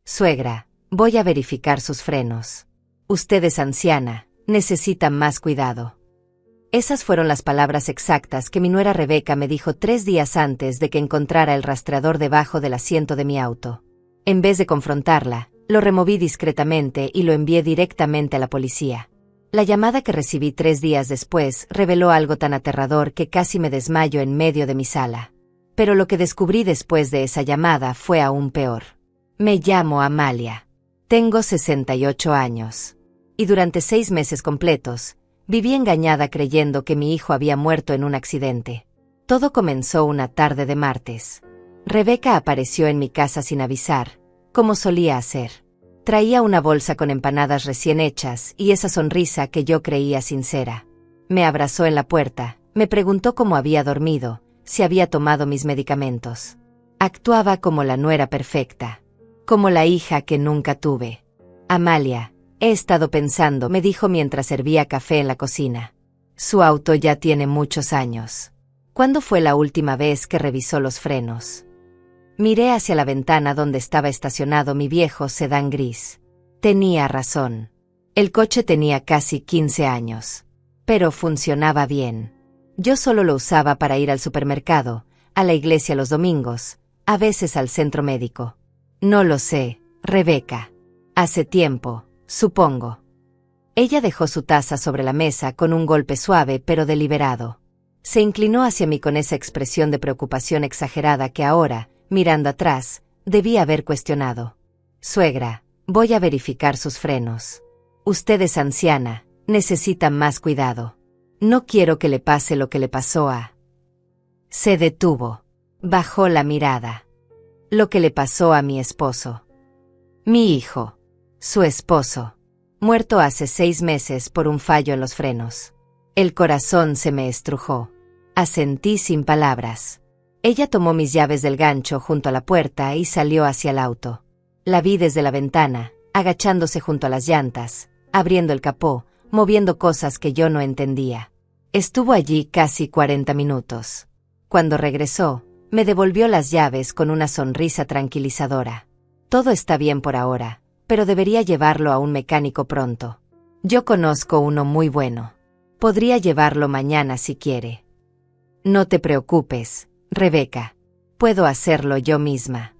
Suegra, voy a verificar sus frenos. Usted es anciana, necesita más cuidado. Esas fueron las palabras exactas que mi nuera Rebeca me dijo 3 días antes de que encontrara el rastreador debajo del asiento de mi auto. En vez de confrontarla, lo removí discretamente y lo envié directamente a la policía. La llamada que recibí 3 días después reveló algo tan aterrador que casi me desmayo en medio de mi sala. Pero lo que descubrí después de esa llamada fue aún peor. Me llamo Amalia. Tengo 68 años. Y durante 6 meses completos, viví engañada creyendo que mi hijo había muerto en un accidente. Todo comenzó una tarde de martes. Rebeca apareció en mi casa sin avisar, como solía hacer. Traía una bolsa con empanadas recién hechas y esa sonrisa que yo creía sincera. Me abrazó en la puerta, me preguntó cómo había dormido, si había tomado mis medicamentos. Actuaba como la nuera perfecta, como la hija que nunca tuve. Amalia, he estado pensando, me dijo mientras servía café en la cocina. Su auto ya tiene muchos años. ¿Cuándo fue la última vez que revisó los frenos? Miré hacia la ventana donde estaba estacionado mi viejo sedán gris. Tenía razón. El coche tenía casi 15 años. Pero funcionaba bien. Yo solo lo usaba para ir al supermercado, a la iglesia los domingos, a veces al centro médico. No lo sé, Rebeca. Hace tiempo, supongo. Ella dejó su taza sobre la mesa con un golpe suave pero deliberado. Se inclinó hacia mí con esa expresión de preocupación exagerada que ahora, mirando atrás, debía haber cuestionado. Suegra, voy a verificar sus frenos. Usted es anciana, necesita más cuidado. No quiero que le pase lo que le pasó a... Se detuvo. Bajó la mirada. Lo que le pasó a mi esposo. Mi hijo. Su esposo. Muerto hace 6 meses por un fallo en los frenos. El corazón se me estrujó. Asentí sin palabras. Ella tomó mis llaves del gancho junto a la puerta y salió hacia el auto. La vi desde la ventana, agachándose junto a las llantas, abriendo el capó, moviendo cosas que yo no entendía. Estuvo allí casi 40 minutos. Cuando regresó, me devolvió las llaves con una sonrisa tranquilizadora. Todo está bien por ahora, pero debería llevarlo a un mecánico pronto. Yo conozco uno muy bueno. Podría llevarlo mañana si quiere. No te preocupes, Rebeca. Puedo hacerlo yo misma.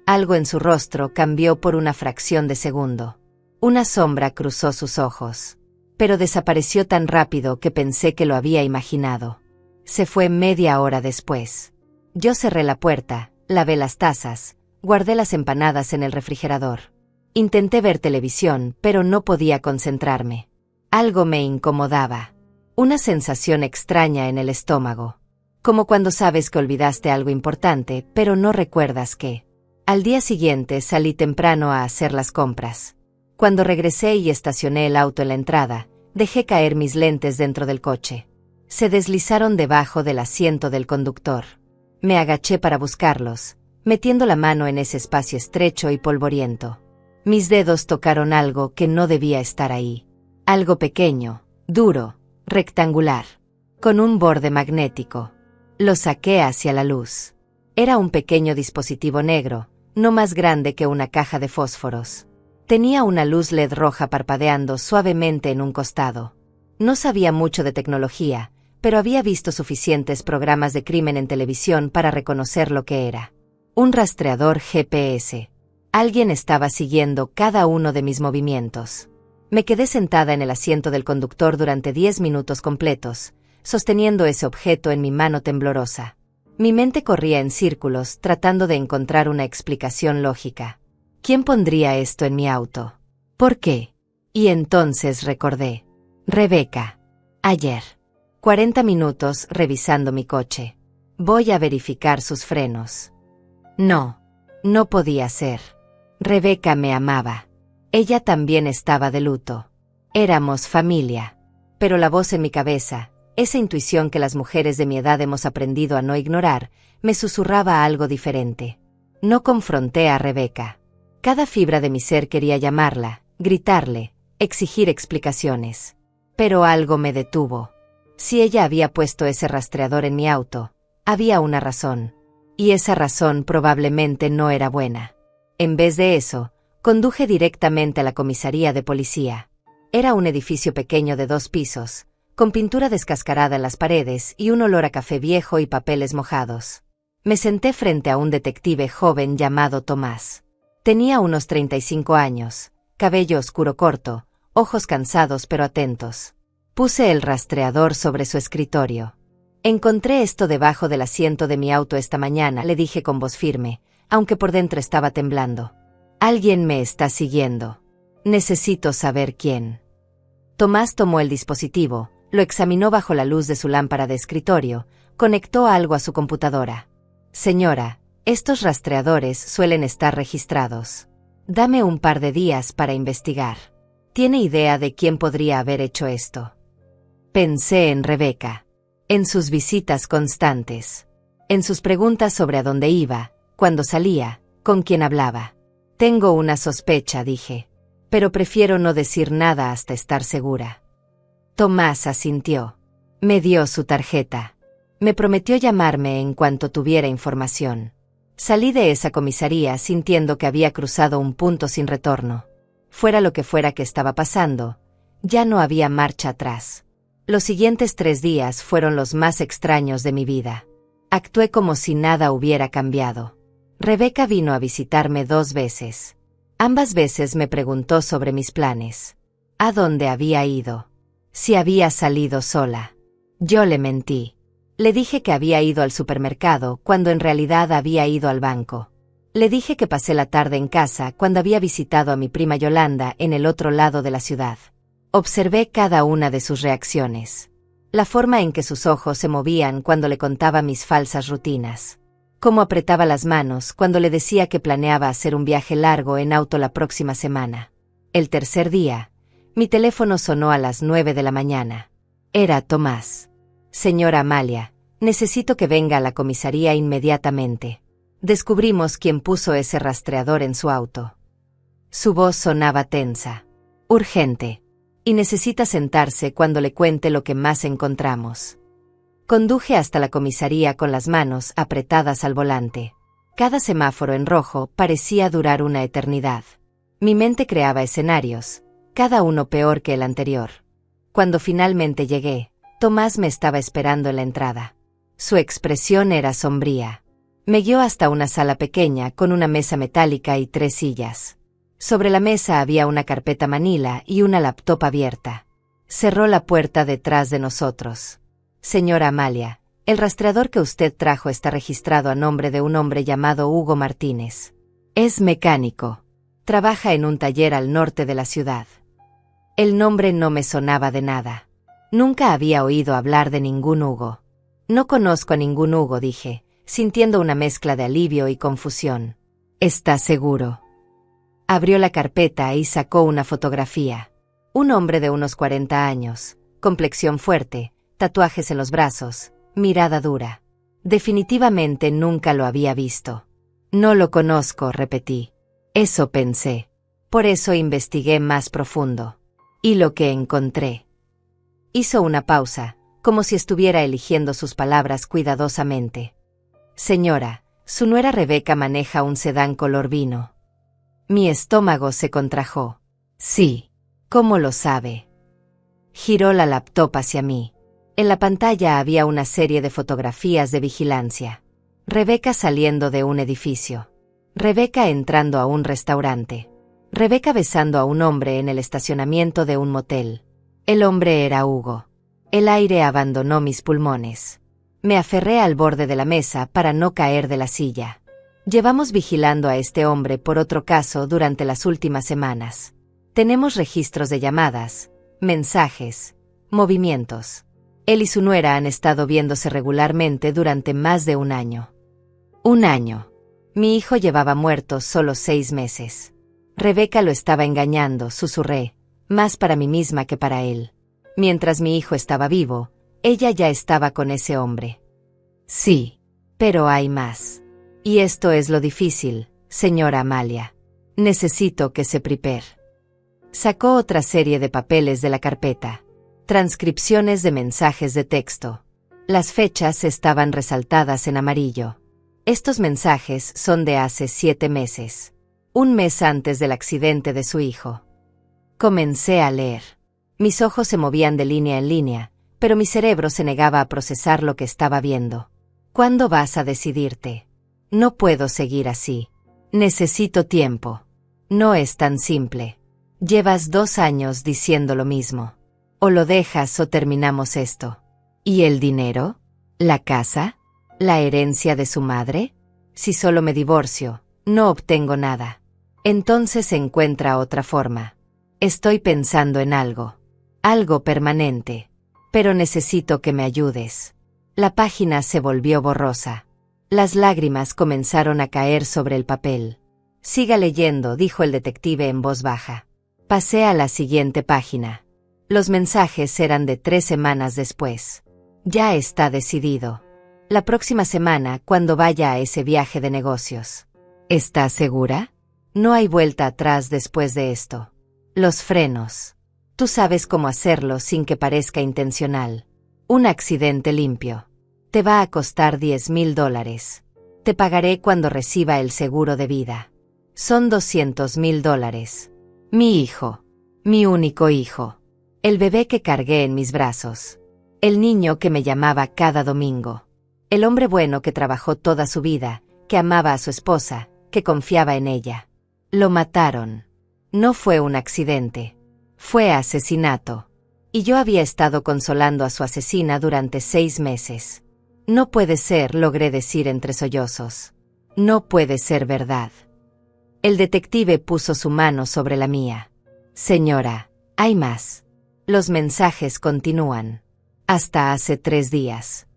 Algo en su rostro cambió por una fracción de segundo. Una sombra cruzó sus ojos. Pero desapareció tan rápido que pensé que lo había imaginado. Se fue media hora después. Yo cerré la puerta, lavé las tazas, guardé las empanadas en el refrigerador. Intenté ver televisión, pero no podía concentrarme. Algo me incomodaba. Una sensación extraña en el estómago. Como cuando sabes que olvidaste algo importante, pero no recuerdas qué. Al día siguiente salí temprano a hacer las compras. Cuando regresé y estacioné el auto en la entrada, dejé caer mis lentes dentro del coche. Se deslizaron debajo del asiento del conductor. Me agaché para buscarlos, metiendo la mano en ese espacio estrecho y polvoriento. Mis dedos tocaron algo que no debía estar ahí. Algo pequeño, duro, rectangular, con un borde magnético. Lo saqué hacia la luz. Era un pequeño dispositivo negro, no más grande que una caja de fósforos. Tenía una luz LED roja parpadeando suavemente en un costado. No sabía mucho de tecnología, pero había visto suficientes programas de crimen en televisión para reconocer lo que era. Un rastreador GPS. Alguien estaba siguiendo cada uno de mis movimientos. Me quedé sentada en el asiento del conductor durante 10 minutos completos, sosteniendo ese objeto en mi mano temblorosa. Mi mente corría en círculos tratando de encontrar una explicación lógica. ¿Quién pondría esto en mi auto? ¿Por qué? Y entonces recordé. Rebeca. Ayer. 40 minutos revisando mi coche. Voy a verificar sus frenos. No. No podía ser. Rebeca me amaba. Ella también estaba de luto. Éramos familia. Pero la voz en mi cabeza, esa intuición que las mujeres de mi edad hemos aprendido a no ignorar, me susurraba algo diferente. No confronté a Rebeca. Cada fibra de mi ser quería llamarla, gritarle, exigir explicaciones. Pero algo me detuvo. Si ella había puesto ese rastreador en mi auto, había una razón. Y esa razón probablemente no era buena. En vez de eso, conduje directamente a la comisaría de policía. Era un edificio pequeño de 2 pisos, con pintura descascarada en las paredes y un olor a café viejo y papeles mojados. Me senté frente a un detective joven llamado Tomás. Tenía unos 35 años, cabello oscuro corto, ojos cansados pero atentos. Puse el rastreador sobre su escritorio. Encontré esto debajo del asiento de mi auto esta mañana, le dije con voz firme, aunque por dentro estaba temblando. Alguien me está siguiendo. Necesito saber quién. Tomás tomó el dispositivo, lo examinó bajo la luz de su lámpara de escritorio, conectó algo a su computadora. Señora, estos rastreadores suelen estar registrados. Dame un par de días para investigar. ¿Tiene idea de quién podría haber hecho esto? Pensé en Rebeca. En sus visitas constantes. En sus preguntas sobre a dónde iba, cuándo salía, con quién hablaba. Tengo una sospecha, dije. Pero prefiero no decir nada hasta estar segura. Tomás asintió. Me dio su tarjeta. Me prometió llamarme en cuanto tuviera información. Salí de esa comisaría sintiendo que había cruzado un punto sin retorno. Fuera lo que fuera que estaba pasando, ya no había marcha atrás. Los siguientes 3 días fueron los más extraños de mi vida. Actué como si nada hubiera cambiado. Rebeca vino a visitarme 2 veces. Ambas veces me preguntó sobre mis planes. ¿A dónde había ido? Si había salido sola. Yo le mentí. Le dije que había ido al supermercado cuando en realidad había ido al banco. Le dije que pasé la tarde en casa cuando había visitado a mi prima Yolanda en el otro lado de la ciudad. Observé cada una de sus reacciones. La forma en que sus ojos se movían cuando le contaba mis falsas rutinas. Cómo apretaba las manos cuando le decía que planeaba hacer un viaje largo en auto la próxima semana. El tercer día, mi teléfono sonó a las 9 de la mañana. Era Tomás. Señora Amalia, necesito que venga a la comisaría inmediatamente. Descubrimos quién puso ese rastreador en su auto. Su voz sonaba tensa. Urgente. Y necesita sentarse cuando le cuente lo que más encontramos. Conduje hasta la comisaría con las manos apretadas al volante. Cada semáforo en rojo parecía durar una eternidad. Mi mente creaba escenarios, cada uno peor que el anterior. Cuando finalmente llegué, Tomás me estaba esperando en la entrada. Su expresión era sombría. Me guió hasta una sala pequeña con una mesa metálica y 3 sillas. Sobre la mesa había una carpeta manila y una laptop abierta. Cerró la puerta detrás de nosotros. Señora Amalia, el rastreador que usted trajo está registrado a nombre de un hombre llamado Hugo Martínez. Es mecánico. Trabaja en un taller al norte de la ciudad. El nombre no me sonaba de nada. Nunca había oído hablar de ningún Hugo. No conozco a ningún Hugo, dije, sintiendo una mezcla de alivio y confusión. ¿Está seguro? Abrió la carpeta y sacó una fotografía. Un hombre de unos 40 años, complexión fuerte, tatuajes en los brazos, mirada dura. Definitivamente nunca lo había visto. No lo conozco, repetí. Eso pensé. Por eso investigué más profundo. Y lo que encontré. Hizo una pausa, como si estuviera eligiendo sus palabras cuidadosamente. Señora, su nuera Rebeca maneja un sedán color vino. Mi estómago se contrajo. Sí. ¿Cómo lo sabe? Giró la laptop hacia mí. En la pantalla había una serie de fotografías de vigilancia. Rebeca saliendo de un edificio. Rebeca entrando a un restaurante. Rebeca besando a un hombre en el estacionamiento de un motel. El hombre era Hugo. El aire abandonó mis pulmones. Me aferré al borde de la mesa para no caer de la silla. Llevamos vigilando a este hombre por otro caso durante las últimas semanas. Tenemos registros de llamadas, mensajes, movimientos. Él y su nuera han estado viéndose regularmente durante más de 1 año. 1 año. Mi hijo llevaba muerto solo 6 meses. Rebeca lo estaba engañando, susurré, más para mí misma que para él. Mientras mi hijo estaba vivo, ella ya estaba con ese hombre. Sí, pero hay más. Y esto es lo difícil, señora Amalia. Necesito que se prepare. Sacó otra serie de papeles de la carpeta. Transcripciones de mensajes de texto. Las fechas estaban resaltadas en amarillo. Estos mensajes son de hace 7 meses. un mes antes del accidente de su hijo. Comencé a leer. Mis ojos se movían de línea en línea, pero mi cerebro se negaba a procesar lo que estaba viendo. ¿Cuándo vas a decidirte? No puedo seguir así. Necesito tiempo. No es tan simple. Llevas 2 años diciendo lo mismo. O lo dejas o terminamos esto. ¿Y el dinero? ¿La casa? ¿La herencia de su madre? Si solo me divorcio, no obtengo nada. Entonces encuentra otra forma. Estoy pensando en algo. Algo permanente. Pero necesito que me ayudes. La página se volvió borrosa. Las lágrimas comenzaron a caer sobre el papel. Siga leyendo, dijo el detective en voz baja. Pasé a la siguiente página. Los mensajes eran de 3 semanas después. Ya está decidido. La próxima semana, cuando vaya a ese viaje de negocios. ¿Estás segura? No hay vuelta atrás después de esto. Los frenos. Tú sabes cómo hacerlo sin que parezca intencional. Un accidente limpio. Te va a costar $10,000. Te pagaré cuando reciba el seguro de vida. Son $200,000. Mi hijo. Mi único hijo. El bebé que cargué en mis brazos. El niño que me llamaba cada domingo. El hombre bueno que trabajó toda su vida, que amaba a su esposa, que confiaba en ella. Lo mataron. No fue un accidente. Fue asesinato. Y yo había estado consolando a su asesina durante 6 meses. No puede ser, logré decir entre sollozos. No puede ser verdad. El detective puso su mano sobre la mía. Señora, hay más. Los mensajes continúan. Hasta hace 3 días.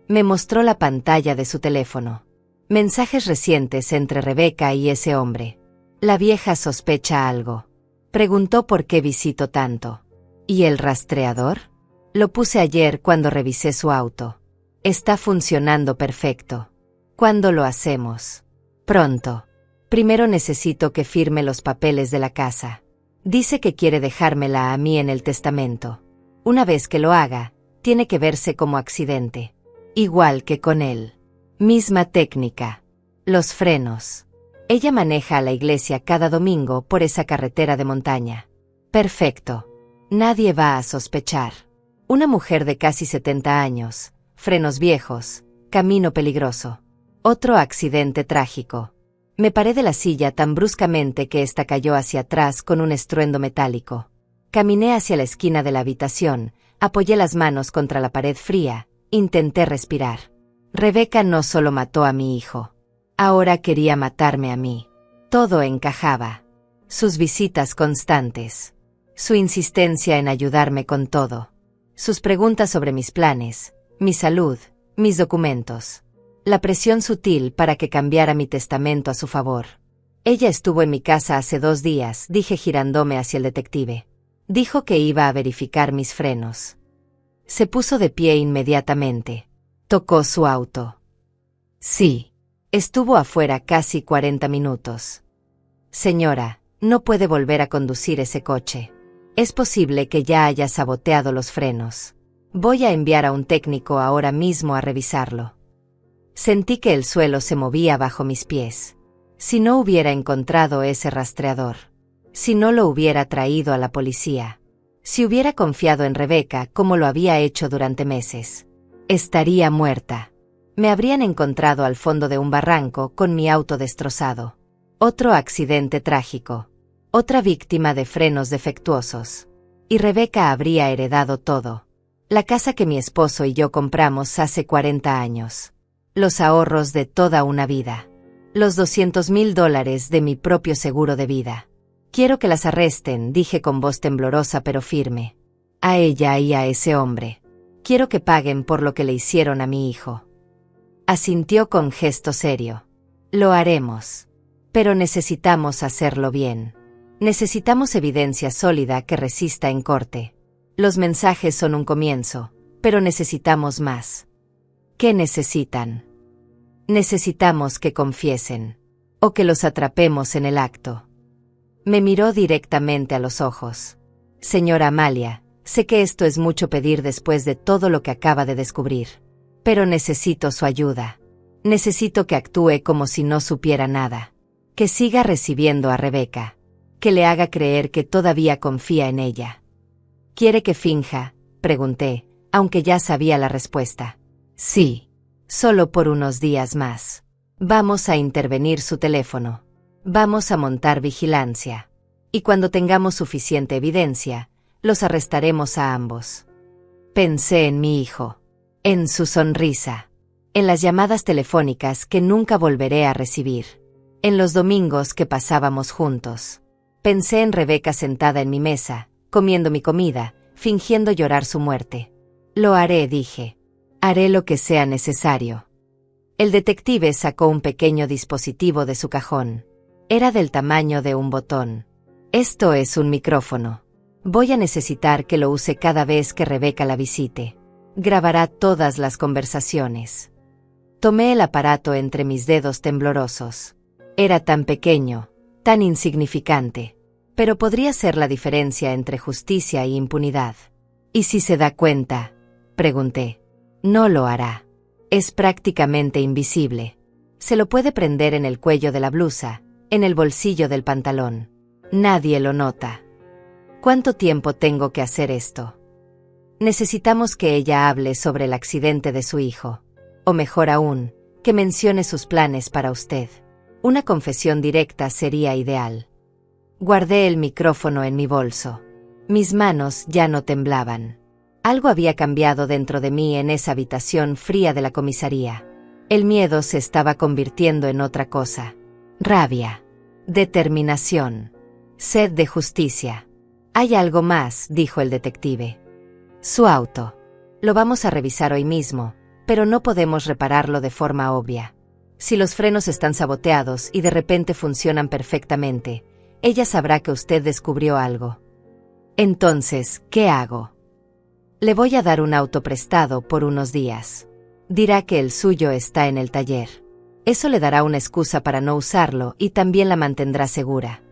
Me mostró la pantalla de su teléfono. Mensajes recientes entre Rebeca y ese hombre. La vieja sospecha algo. Preguntó por qué visito tanto. ¿Y el rastreador? Lo puse ayer cuando revisé su auto. Está funcionando perfecto. ¿Cuándo lo hacemos? Pronto. Primero necesito que firme los papeles de la casa. Dice que quiere dejármela a mí en el testamento. Una vez que lo haga, tiene que verse como accidente. Igual que con él. Misma técnica. Los frenos. Ella maneja a la iglesia cada domingo por esa carretera de montaña. Perfecto. Nadie va a sospechar. Una mujer de casi 70 años, frenos viejos, camino peligroso. Otro accidente trágico. Me paré de la silla tan bruscamente que ésta cayó hacia atrás con un estruendo metálico. Caminé hacia la esquina de la habitación, apoyé las manos contra la pared fría, intenté respirar. Rebeca no solo mató a mi hijo. Ahora quería matarme a mí. Todo encajaba. Sus visitas constantes. Su insistencia en ayudarme con todo. Sus preguntas sobre mis planes, mi salud, mis documentos. La presión sutil para que cambiara mi testamento a su favor. Ella estuvo en mi casa hace 2 días, dije girándome hacia el detective. Dijo que iba a verificar mis frenos. Se puso de pie inmediatamente. Tocó su auto. Sí. Estuvo afuera casi 40 minutos. Señora, no puede volver a conducir ese coche. Es posible que ya haya saboteado los frenos. Voy a enviar a un técnico ahora mismo a revisarlo. Sentí que el suelo se movía bajo mis pies. Si no hubiera encontrado ese rastreador. Si no lo hubiera traído a la policía. Si hubiera confiado en Rebeca como lo había hecho durante meses. Estaría muerta. Me habrían encontrado al fondo de un barranco con mi auto destrozado. Otro accidente trágico. Otra víctima de frenos defectuosos. Y Rebeca habría heredado todo. La casa que mi esposo y yo compramos hace 40 años. Los ahorros de toda una vida. Los $200,000 de mi propio seguro de vida. Quiero que las arresten, dije con voz temblorosa pero firme. A ella y a ese hombre. Quiero que paguen por lo que le hicieron a mi hijo. Asintió con gesto serio. Lo haremos. Pero necesitamos hacerlo bien. Necesitamos evidencia sólida que resista en corte. Los mensajes son un comienzo, pero necesitamos más. ¿Qué necesitan? Necesitamos que confiesen. O que los atrapemos en el acto. Me miró directamente a los ojos. Señora Amalia, sé que esto es mucho pedir después de todo lo que acaba de descubrir. Pero necesito su ayuda. Necesito que actúe como si no supiera nada. Que siga recibiendo a Rebeca. Que le haga creer que todavía confía en ella. ¿Quiere que finja?, pregunté, aunque ya sabía la respuesta. Sí. Solo por unos días más. Vamos a intervenir su teléfono. Vamos a montar vigilancia. Y cuando tengamos suficiente evidencia, los arrestaremos a ambos. Pensé en mi hijo. En su sonrisa. En las llamadas telefónicas que nunca volveré a recibir. En los domingos que pasábamos juntos. Pensé en Rebeca sentada en mi mesa, comiendo mi comida, fingiendo llorar su muerte. Lo haré, dije. Haré lo que sea necesario. El detective sacó un pequeño dispositivo de su cajón. Era del tamaño de un botón. Esto es un micrófono. Voy a necesitar que lo use cada vez que Rebeca la visite. Grabará todas las conversaciones. Tomé el aparato entre mis dedos temblorosos. Era tan pequeño, tan insignificante, pero podría ser la diferencia entre justicia e impunidad. ¿Y si se da cuenta?, pregunté. No lo hará. Es prácticamente invisible. Se lo puede prender en el cuello de la blusa, en el bolsillo del pantalón. Nadie lo nota. ¿Cuánto tiempo tengo que hacer esto? Necesitamos que ella hable sobre el accidente de su hijo. O mejor aún, que mencione sus planes para usted. Una confesión directa sería ideal. Guardé el micrófono en mi bolso. Mis manos ya no temblaban. Algo había cambiado dentro de mí en esa habitación fría de la comisaría. El miedo se estaba convirtiendo en otra cosa. Rabia. Determinación. Sed de justicia. Hay algo más, dijo el detective. Su auto. Lo vamos a revisar hoy mismo, pero no podemos repararlo de forma obvia. Si los frenos están saboteados y de repente funcionan perfectamente, ella sabrá que usted descubrió algo. Entonces, ¿qué hago? Le voy a dar un auto prestado por unos días. Dirá que el suyo está en el taller. Eso le dará una excusa para no usarlo y también la mantendrá segura.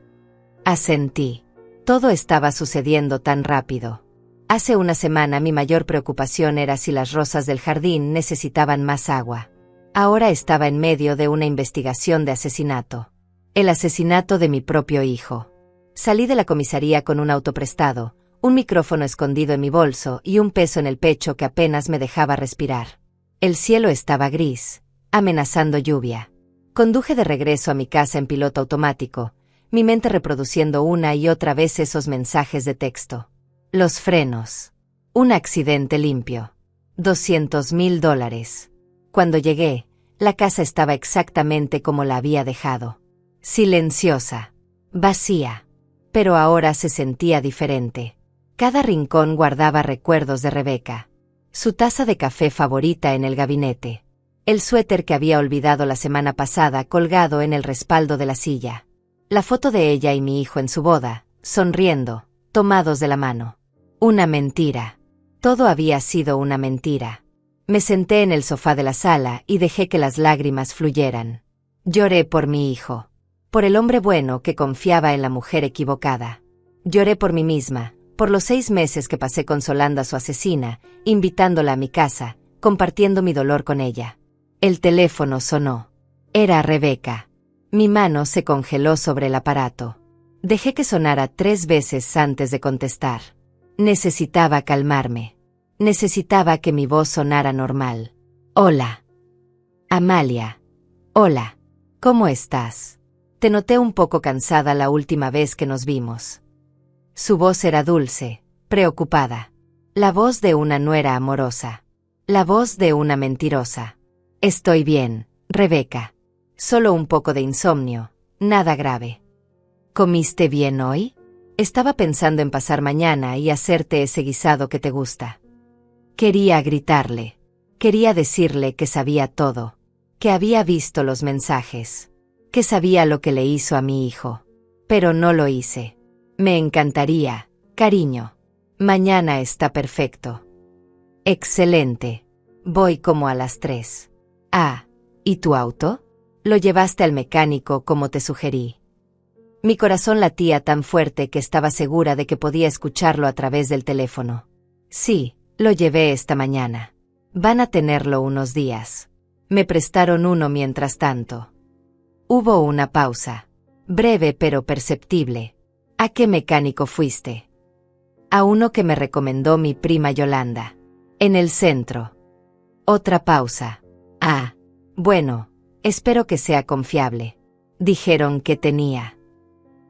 Asentí. Todo estaba sucediendo tan rápido. Hace una semana mi mayor preocupación era si las rosas del jardín necesitaban más agua. Ahora estaba en medio de una investigación de asesinato. El asesinato de mi propio hijo. Salí de la comisaría con un auto prestado, un micrófono escondido en mi bolso y un peso en el pecho que apenas me dejaba respirar. El cielo estaba gris, amenazando lluvia. Conduje de regreso a mi casa en piloto automático, mi mente reproduciendo una y otra vez esos mensajes de texto. Los frenos. Un accidente limpio. $200,000. Cuando llegué, la casa estaba exactamente como la había dejado. Silenciosa. Vacía. Pero ahora se sentía diferente. Cada rincón guardaba recuerdos de Rebeca. Su taza de café favorita en el gabinete. El suéter que había olvidado la semana pasada colgado en el respaldo de la silla. La foto de ella y mi hijo en su boda, sonriendo, tomados de la mano. Una mentira. Todo había sido una mentira. Me senté en el sofá de la sala y dejé que las lágrimas fluyeran. Lloré por mi hijo. Por el hombre bueno que confiaba en la mujer equivocada. Lloré por mí misma, por los 6 meses que pasé consolando a su asesina, invitándola a mi casa, compartiendo mi dolor con ella. El teléfono sonó. Era Rebeca. Mi mano se congeló sobre el aparato. Dejé que sonara 3 veces antes de contestar. Necesitaba calmarme. Necesitaba que mi voz sonara normal. Hola. Amalia. Hola. ¿Cómo estás? Te noté un poco cansada la última vez que nos vimos. Su voz era dulce, preocupada. La voz de una nuera amorosa. La voz de una mentirosa. Estoy bien, Rebeca. Solo un poco de insomnio, nada grave. ¿Comiste bien hoy? Estaba pensando en pasar mañana y hacerte ese guisado que te gusta. Quería gritarle. Quería decirle que sabía todo. Que había visto los mensajes. Que sabía lo que le hizo a mi hijo. Pero no lo hice. Me encantaría, cariño. Mañana está perfecto. Excelente. Voy como a las 3. Ah, ¿y tu auto? Lo llevaste al mecánico como te sugerí. Mi corazón latía tan fuerte que estaba segura de que podía escucharlo a través del teléfono. Sí, lo llevé esta mañana. Van a tenerlo unos días. Me prestaron uno mientras tanto. Hubo una pausa. Breve pero perceptible. ¿A qué mecánico fuiste? A uno que me recomendó mi prima Yolanda. En el centro. Otra pausa. Ah, bueno, espero que sea confiable. Dijeron que tenía.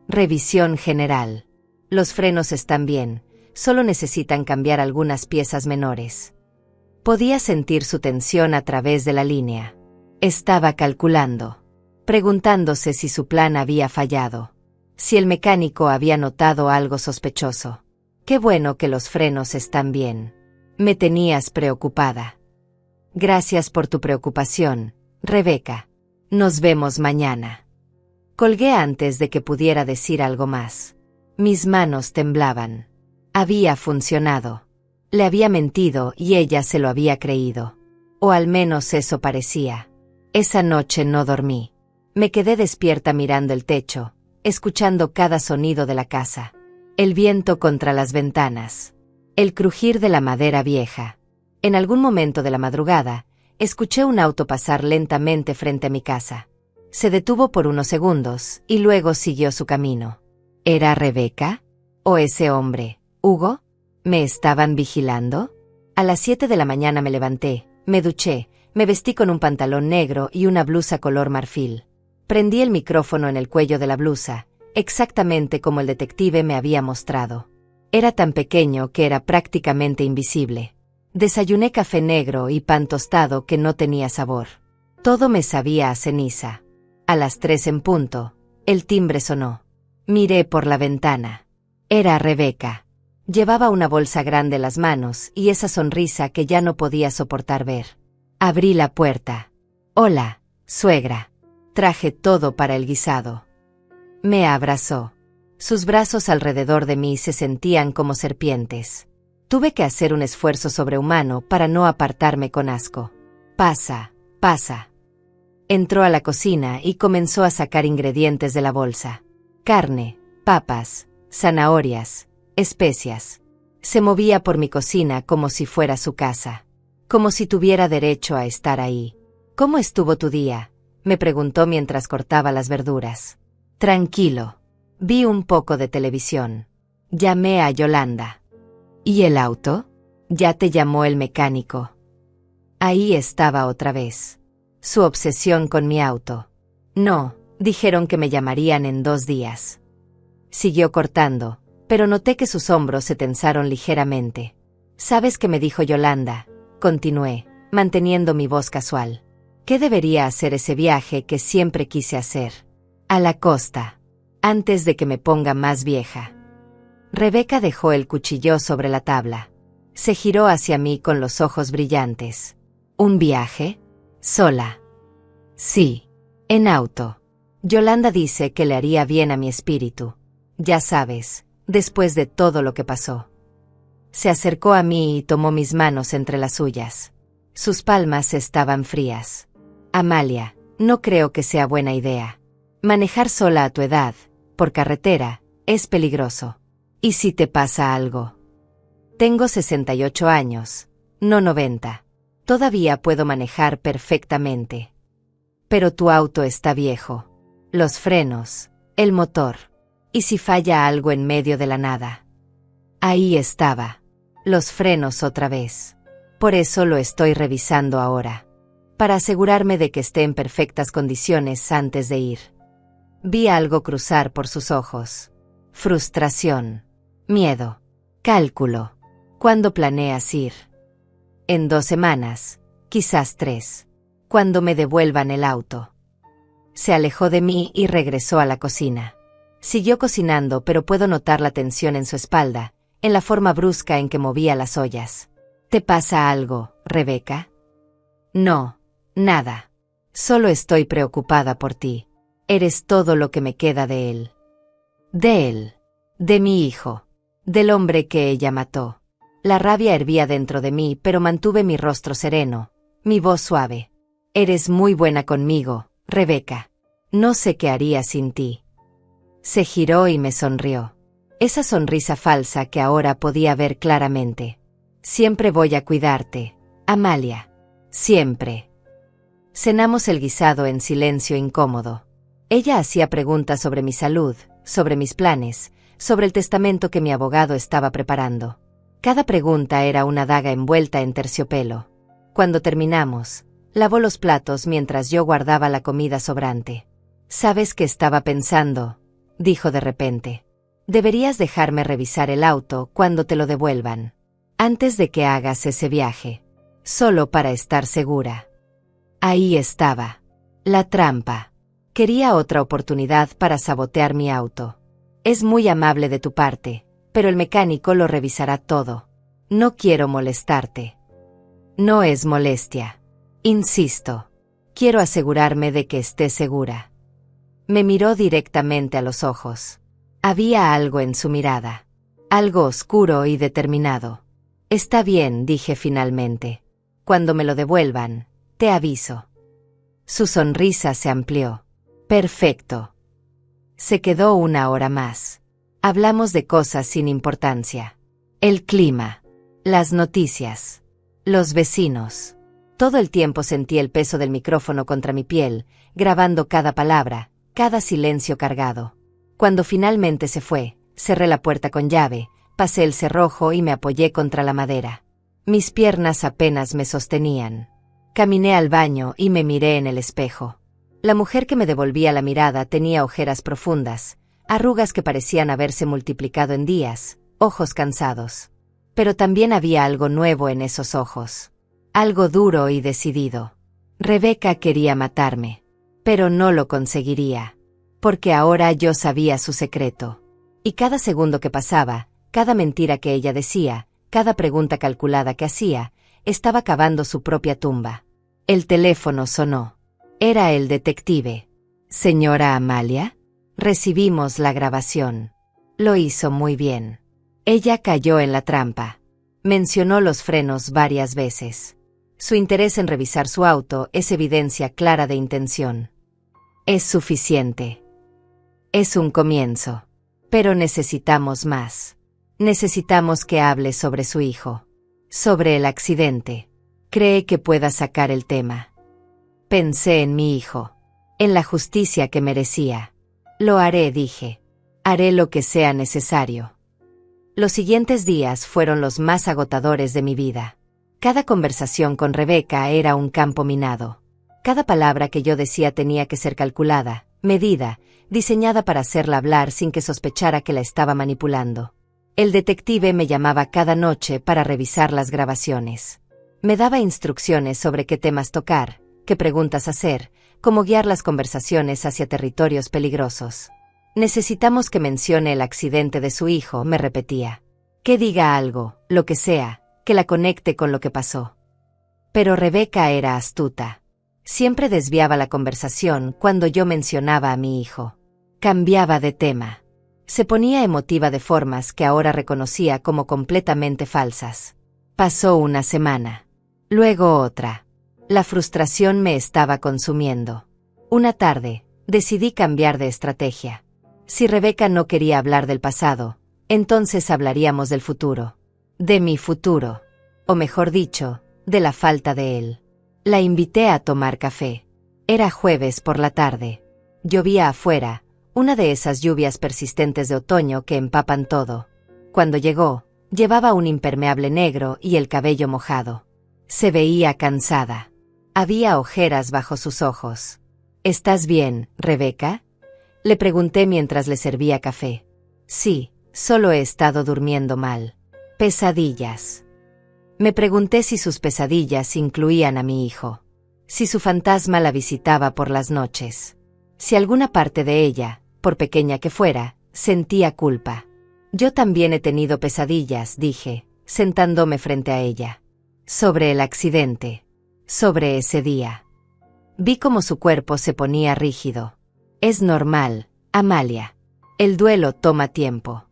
Revisión general. Los frenos están bien, solo necesitan cambiar algunas piezas menores. Podía sentir su tensión a través de la línea. Estaba calculando, preguntándose si su plan había fallado, si el mecánico había notado algo sospechoso. Qué bueno que los frenos están bien. Me tenías preocupada. Gracias por tu preocupación, Rebeca. Nos vemos mañana. Colgué antes de que pudiera decir algo más. Mis manos temblaban. Había funcionado. Le había mentido y ella se lo había creído. O al menos eso parecía. Esa noche no dormí. Me quedé despierta mirando el techo, escuchando cada sonido de la casa. El viento contra las ventanas. El crujir de la madera vieja. En algún momento de la madrugada, escuché un auto pasar lentamente frente a mi casa. Se detuvo por unos segundos y luego siguió su camino. ¿Era Rebeca? ¿O ese hombre, Hugo? ¿Me estaban vigilando? A las 7 de la mañana me levanté, me duché, me vestí con un pantalón negro y una blusa color marfil. Prendí el micrófono en el cuello de la blusa, exactamente como el detective me había mostrado. Era tan pequeño que era prácticamente invisible. Desayuné café negro y pan tostado que no tenía sabor. Todo me sabía a ceniza. A las 3 en punto, el timbre sonó. Miré por la ventana. Era Rebeca. Llevaba una bolsa grande en las manos y esa sonrisa que ya no podía soportar ver. Abrí la puerta. Hola, suegra. Traje todo para el guisado. Me abrazó. Sus brazos alrededor de mí se sentían como serpientes. Tuve que hacer un esfuerzo sobrehumano para no apartarme con asco. Pasa, pasa. Entró a la cocina y comenzó a sacar ingredientes de la bolsa. Carne, papas, zanahorias, especias. Se movía por mi cocina como si fuera su casa. Como si tuviera derecho a estar ahí. ¿Cómo estuvo tu día?, me preguntó mientras cortaba las verduras. Tranquilo. Vi un poco de televisión. Llamé a Yolanda. ¿Y el auto? Ya te llamó el mecánico. Ahí estaba otra vez. Su obsesión con mi auto. No, dijeron que me llamarían en 2 días. Siguió cortando, pero noté que sus hombros se tensaron ligeramente. ¿Sabes qué me dijo Yolanda? Continué, manteniendo mi voz casual. ¿Qué debería hacer ese viaje que siempre quise hacer? A la costa. Antes de que me ponga más vieja. Rebeca dejó el cuchillo sobre la tabla. Se giró hacia mí con los ojos brillantes. ¿Un viaje? ¿Sola? Sí. En auto. Yolanda dice que le haría bien a mi espíritu. Ya sabes, después de todo lo que pasó. Se acercó a mí y tomó mis manos entre las suyas. Sus palmas estaban frías. Amalia, no creo que sea buena idea. Manejar sola a tu edad, por carretera, es peligroso. ¿Y si te pasa algo? Tengo 68 años, no 90. Todavía puedo manejar perfectamente. Pero tu auto está viejo. Los frenos, el motor. ¿Y si falla algo en medio de la nada? Ahí estaba. Los frenos otra vez. Por eso lo estoy revisando ahora. Para asegurarme de que esté en perfectas condiciones antes de ir. Vi algo cruzar por sus ojos. Frustración. Miedo. Cálculo. ¿Cuándo planeas ir? En 2 semanas, quizás 3. Cuando me devuelvan el auto. Se alejó de mí y regresó a la cocina. Siguió cocinando, pero puedo notar la tensión en su espalda, en la forma brusca en que movía las ollas. ¿Te pasa algo, Rebeca? No, nada. Solo estoy preocupada por ti. Eres todo lo que me queda de él. De él. De mi hijo. Del hombre que ella mató. La rabia hervía dentro de mí, pero mantuve mi rostro sereno, mi voz suave. Eres muy buena conmigo, Rebeca. No sé qué haría sin ti. Se giró y me sonrió. Esa sonrisa falsa que ahora podía ver claramente. Siempre voy a cuidarte, Amalia. Siempre. Cenamos el guisado en silencio incómodo. Ella hacía preguntas sobre mi salud, sobre mis planes, sobre el testamento que mi abogado estaba preparando. Cada pregunta era una daga envuelta en terciopelo. Cuando terminamos, lavó los platos mientras yo guardaba la comida sobrante. ¿Sabes qué estaba pensando?, dijo de repente. Deberías dejarme revisar el auto cuando te lo devuelvan, antes de que hagas ese viaje, solo para estar segura. Ahí estaba. La trampa. Quería otra oportunidad para sabotear mi auto. Es muy amable de tu parte, pero el mecánico lo revisará todo. No quiero molestarte. No es molestia. Insisto. Quiero asegurarme de que estés segura. Me miró directamente a los ojos. Había algo en su mirada. Algo oscuro y determinado. Está bien, dije finalmente. Cuando me lo devuelvan, te aviso. Su sonrisa se amplió. Perfecto. Se quedó una hora más. Hablamos de cosas sin importancia. El clima. Las noticias. Los vecinos. Todo el tiempo sentí el peso del micrófono contra mi piel, grabando cada palabra, cada silencio cargado. Cuando finalmente se fue, cerré la puerta con llave, pasé el cerrojo y me apoyé contra la madera. Mis piernas apenas me sostenían. Caminé al baño y me miré en el espejo. La mujer que me devolvía la mirada tenía ojeras profundas, arrugas que parecían haberse multiplicado en días, ojos cansados. Pero también había algo nuevo en esos ojos. Algo duro y decidido. Rebeca quería matarme. Pero no lo conseguiría. Porque ahora yo sabía su secreto. Y cada segundo que pasaba, cada mentira que ella decía, cada pregunta calculada que hacía, estaba cavando su propia tumba. El teléfono sonó. Era el detective. ¿Señora Amalia? Recibimos la grabación. Lo hizo muy bien. Ella cayó en la trampa. Mencionó los frenos varias veces. Su interés en revisar su auto es evidencia clara de intención. Es suficiente. Es un comienzo. Pero necesitamos más. Necesitamos que hable sobre su hijo. Sobre el accidente. ¿Cree que pueda sacar el tema? Pensé en mi hijo. En la justicia que merecía. Lo haré, dije. Haré lo que sea necesario. Los siguientes días fueron los más agotadores de mi vida. Cada conversación con Rebeca era un campo minado. Cada palabra que yo decía tenía que ser calculada, medida, diseñada para hacerla hablar sin que sospechara que la estaba manipulando. El detective me llamaba cada noche para revisar las grabaciones. Me daba instrucciones sobre qué temas tocar, qué preguntas hacer, cómo guiar las conversaciones hacia territorios peligrosos. Necesitamos que mencione el accidente de su hijo, me repetía. Que diga algo, lo que sea, que la conecte con lo que pasó. Pero Rebeca era astuta. Siempre desviaba la conversación cuando yo mencionaba a mi hijo. Cambiaba de tema. Se ponía emotiva de formas que ahora reconocía como completamente falsas. Pasó una semana. Luego otra. La frustración me estaba consumiendo. Una tarde, decidí cambiar de estrategia. Si Rebeca no quería hablar del pasado, entonces hablaríamos del futuro. De mi futuro. O mejor dicho, de la falta de él. La invité a tomar café. Era jueves por la tarde. Llovía afuera, una de esas lluvias persistentes de otoño que empapan todo. Cuando llegó, llevaba un impermeable negro y el cabello mojado. Se veía cansada. Había ojeras bajo sus ojos. ¿Estás bien, Rebeca? Le pregunté mientras le servía café. Sí, solo he estado durmiendo mal. Pesadillas. Me pregunté si sus pesadillas incluían a mi hijo. Si su fantasma la visitaba por las noches. Si alguna parte de ella, por pequeña que fuera, sentía culpa. Yo también he tenido pesadillas, dije, sentándome frente a ella. Sobre el accidente. Sobre ese día. Vi cómo su cuerpo se ponía rígido. Es normal, Amalia. El duelo toma tiempo.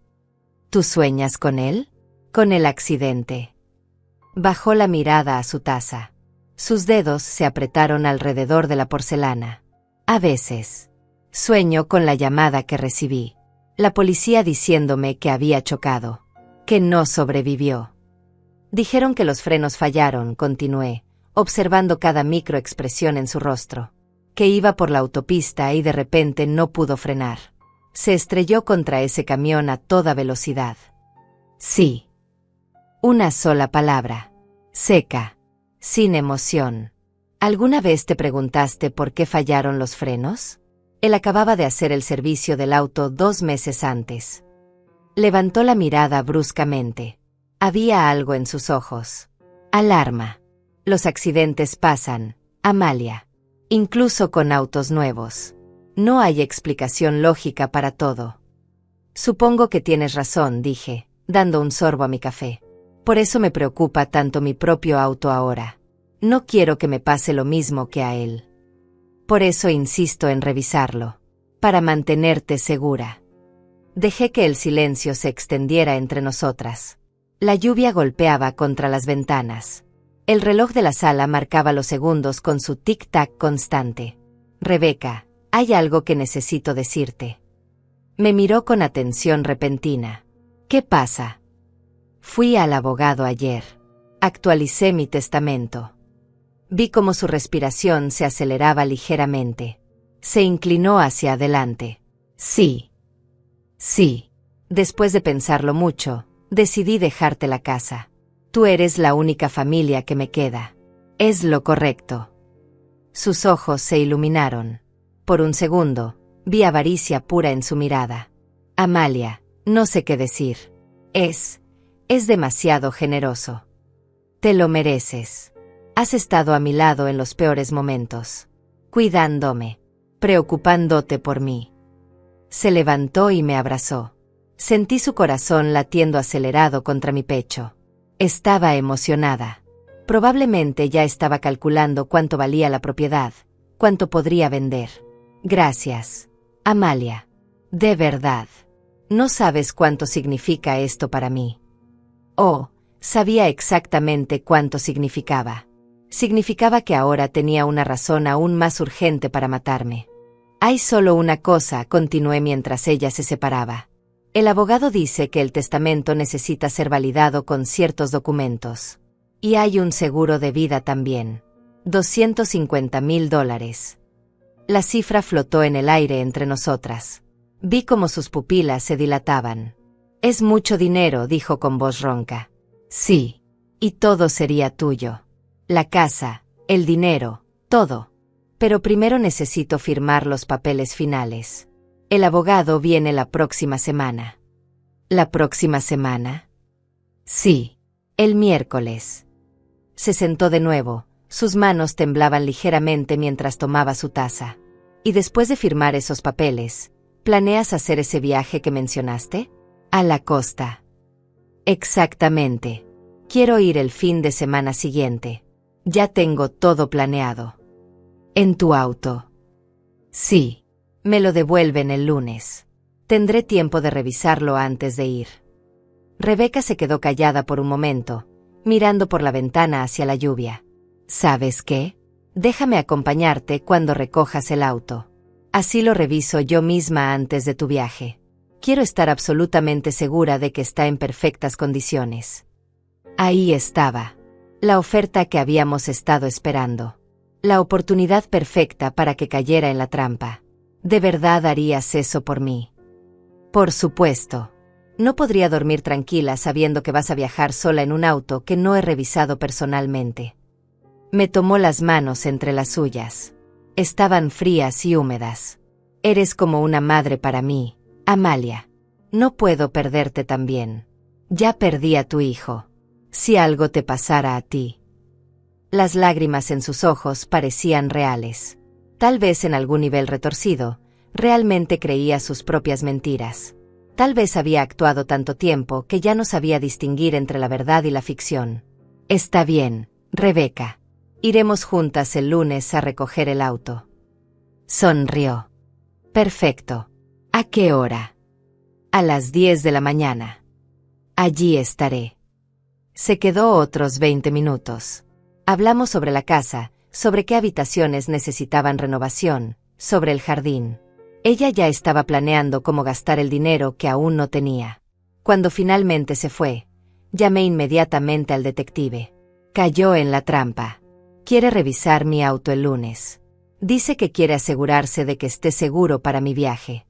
¿Tú sueñas con él? Con el accidente. Bajó la mirada a su taza. Sus dedos se apretaron alrededor de la porcelana. A veces. Sueño con la llamada que recibí. La policía diciéndome que había chocado. Que no sobrevivió. Dijeron que los frenos fallaron, continué, observando cada microexpresión en su rostro. que iba por la autopista y de repente no pudo frenar. Se estrelló contra ese camión a toda velocidad. Sí. Una sola palabra. Seca. Sin emoción. ¿Alguna vez te preguntaste por qué fallaron los frenos? Él acababa de hacer el servicio del auto 2 meses antes. Levantó la mirada bruscamente. Había algo en sus ojos. Alarma. Los accidentes pasan, Amalia. Incluso con autos nuevos. No hay explicación lógica para todo. Supongo que tienes razón, dije, dando un sorbo a mi café. Por eso me preocupa tanto mi propio auto ahora. No quiero que me pase lo mismo que a él. Por eso insisto en revisarlo. Para mantenerte segura. Dejé que el silencio se extendiera entre nosotras. La lluvia golpeaba contra las ventanas. El reloj de la sala marcaba los segundos con su tic-tac constante. Rebeca, hay algo que necesito decirte. Me miró con atención repentina. ¿Qué pasa? Fui al abogado ayer. Actualicé mi testamento. Vi cómo su respiración se aceleraba ligeramente. Se inclinó hacia adelante. Sí. Sí. Después de pensarlo mucho, decidí dejarte la casa. Tú eres la única familia que me queda. Es lo correcto. Sus ojos se iluminaron. Por un segundo, vi avaricia pura en su mirada. Amalia, no sé qué decir. Es demasiado generoso. Te lo mereces. Has estado a mi lado en los peores momentos. Cuidándome. Preocupándote por mí. Se levantó y me abrazó. Sentí su corazón latiendo acelerado contra mi pecho. Estaba emocionada. Probablemente ya estaba calculando cuánto valía la propiedad, cuánto podría vender. Gracias, Amalia. De verdad. No sabes cuánto significa esto para mí. Oh, sabía exactamente cuánto significaba. Significaba que ahora tenía una razón aún más urgente para matarme. Hay solo una cosa, continué mientras ella se separaba. El abogado dice que el testamento necesita ser validado con ciertos documentos. Y hay un seguro de vida también. $250,000. La cifra flotó en el aire entre nosotras. Vi cómo sus pupilas se dilataban. Es mucho dinero, dijo con voz ronca. Sí. Y todo sería tuyo. La casa, el dinero, todo. Pero primero necesito firmar los papeles finales. El abogado viene la próxima semana. ¿La próxima semana? Sí. El miércoles. Se sentó de nuevo, sus manos temblaban ligeramente mientras tomaba su taza. Y después de firmar esos papeles, ¿planeas hacer ese viaje que mencionaste? A la costa. Exactamente. Quiero ir el fin de semana siguiente. Ya tengo todo planeado. ¿En tu auto? Sí. Me lo devuelven el lunes. Tendré tiempo de revisarlo antes de ir. Rebeca se quedó callada por un momento, mirando por la ventana hacia la lluvia. ¿Sabes qué? Déjame acompañarte cuando recojas el auto. Así lo reviso yo misma antes de tu viaje. Quiero estar absolutamente segura de que está en perfectas condiciones. Ahí estaba. La oferta que habíamos estado esperando. La oportunidad perfecta para que cayera en la trampa. ¿De verdad harías eso por mí? Por supuesto. No podría dormir tranquila sabiendo que vas a viajar sola en un auto que no he revisado personalmente. Me tomó las manos entre las suyas. Estaban frías y húmedas. Eres como una madre para mí, Amalia. No puedo perderte también. Ya perdí a tu hijo. Si algo te pasara a ti. Las lágrimas en sus ojos parecían reales. Tal vez en algún nivel retorcido, realmente creía sus propias mentiras. Tal vez había actuado tanto tiempo que ya no sabía distinguir entre la verdad y la ficción. Está bien, Rebeca. Iremos juntas el lunes a recoger el auto. Sonrió. Perfecto. ¿A qué hora? A las 10 de la mañana. Allí estaré. Se quedó otros 20 minutos. Hablamos sobre la casa, sobre qué habitaciones necesitaban renovación, sobre el jardín. Ella ya estaba planeando cómo gastar el dinero que aún no tenía. Cuando finalmente se fue, llamé inmediatamente al detective. Cayó en la trampa. Quiere revisar mi auto el lunes. Dice que quiere asegurarse de que esté seguro para mi viaje.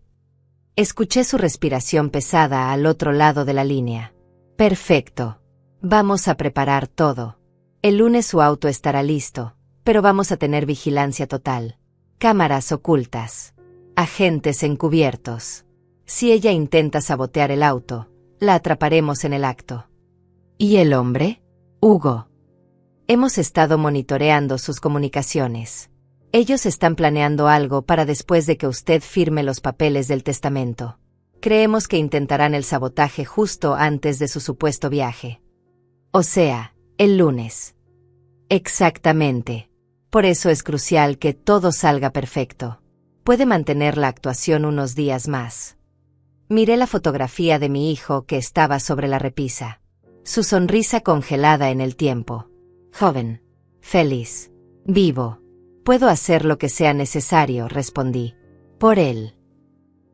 Escuché su respiración pesada al otro lado de la línea. Perfecto. Vamos a preparar todo. El lunes su auto estará listo, pero vamos a tener vigilancia total. Cámaras ocultas. Agentes encubiertos. Si ella intenta sabotear el auto, la atraparemos en el acto. ¿Y el hombre? Hugo. Hemos estado monitoreando sus comunicaciones. Ellos están planeando algo para después de que usted firme los papeles del testamento. Creemos que intentarán el sabotaje justo antes de su supuesto viaje. O sea, el lunes. Exactamente. Por eso es crucial que todo salga perfecto. Puede mantener la actuación unos días más. Miré la fotografía de mi hijo que estaba sobre la repisa. Su sonrisa congelada en el tiempo. Joven. Feliz. Vivo. Puedo hacer lo que sea necesario, respondí. Por él.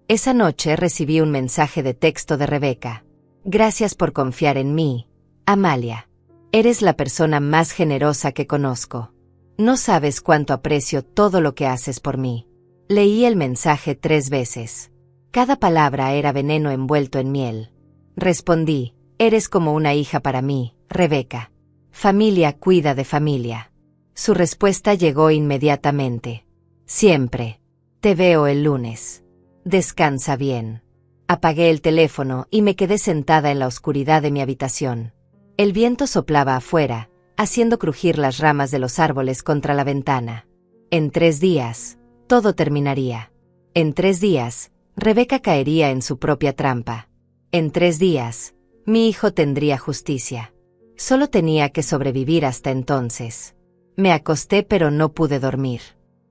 Esa noche recibí un mensaje de texto de Rebeca. Gracias por confiar en mí, Amalia. Eres la persona más generosa que conozco. No sabes cuánto aprecio todo lo que haces por mí. Leí el mensaje 3 veces. Cada palabra era veneno envuelto en miel. Respondí, eres como una hija para mí, Rebeca. Familia cuida de familia. Su respuesta llegó inmediatamente. Siempre. Te veo el lunes. Descansa bien. Apagué el teléfono y me quedé sentada en la oscuridad de mi habitación. El viento soplaba afuera, haciendo crujir las ramas de los árboles contra la ventana. En 3 días, todo terminaría. En 3 días, Rebeca caería en su propia trampa. En 3 días, mi hijo tendría justicia. Solo tenía que sobrevivir hasta entonces. Me acosté pero no pude dormir.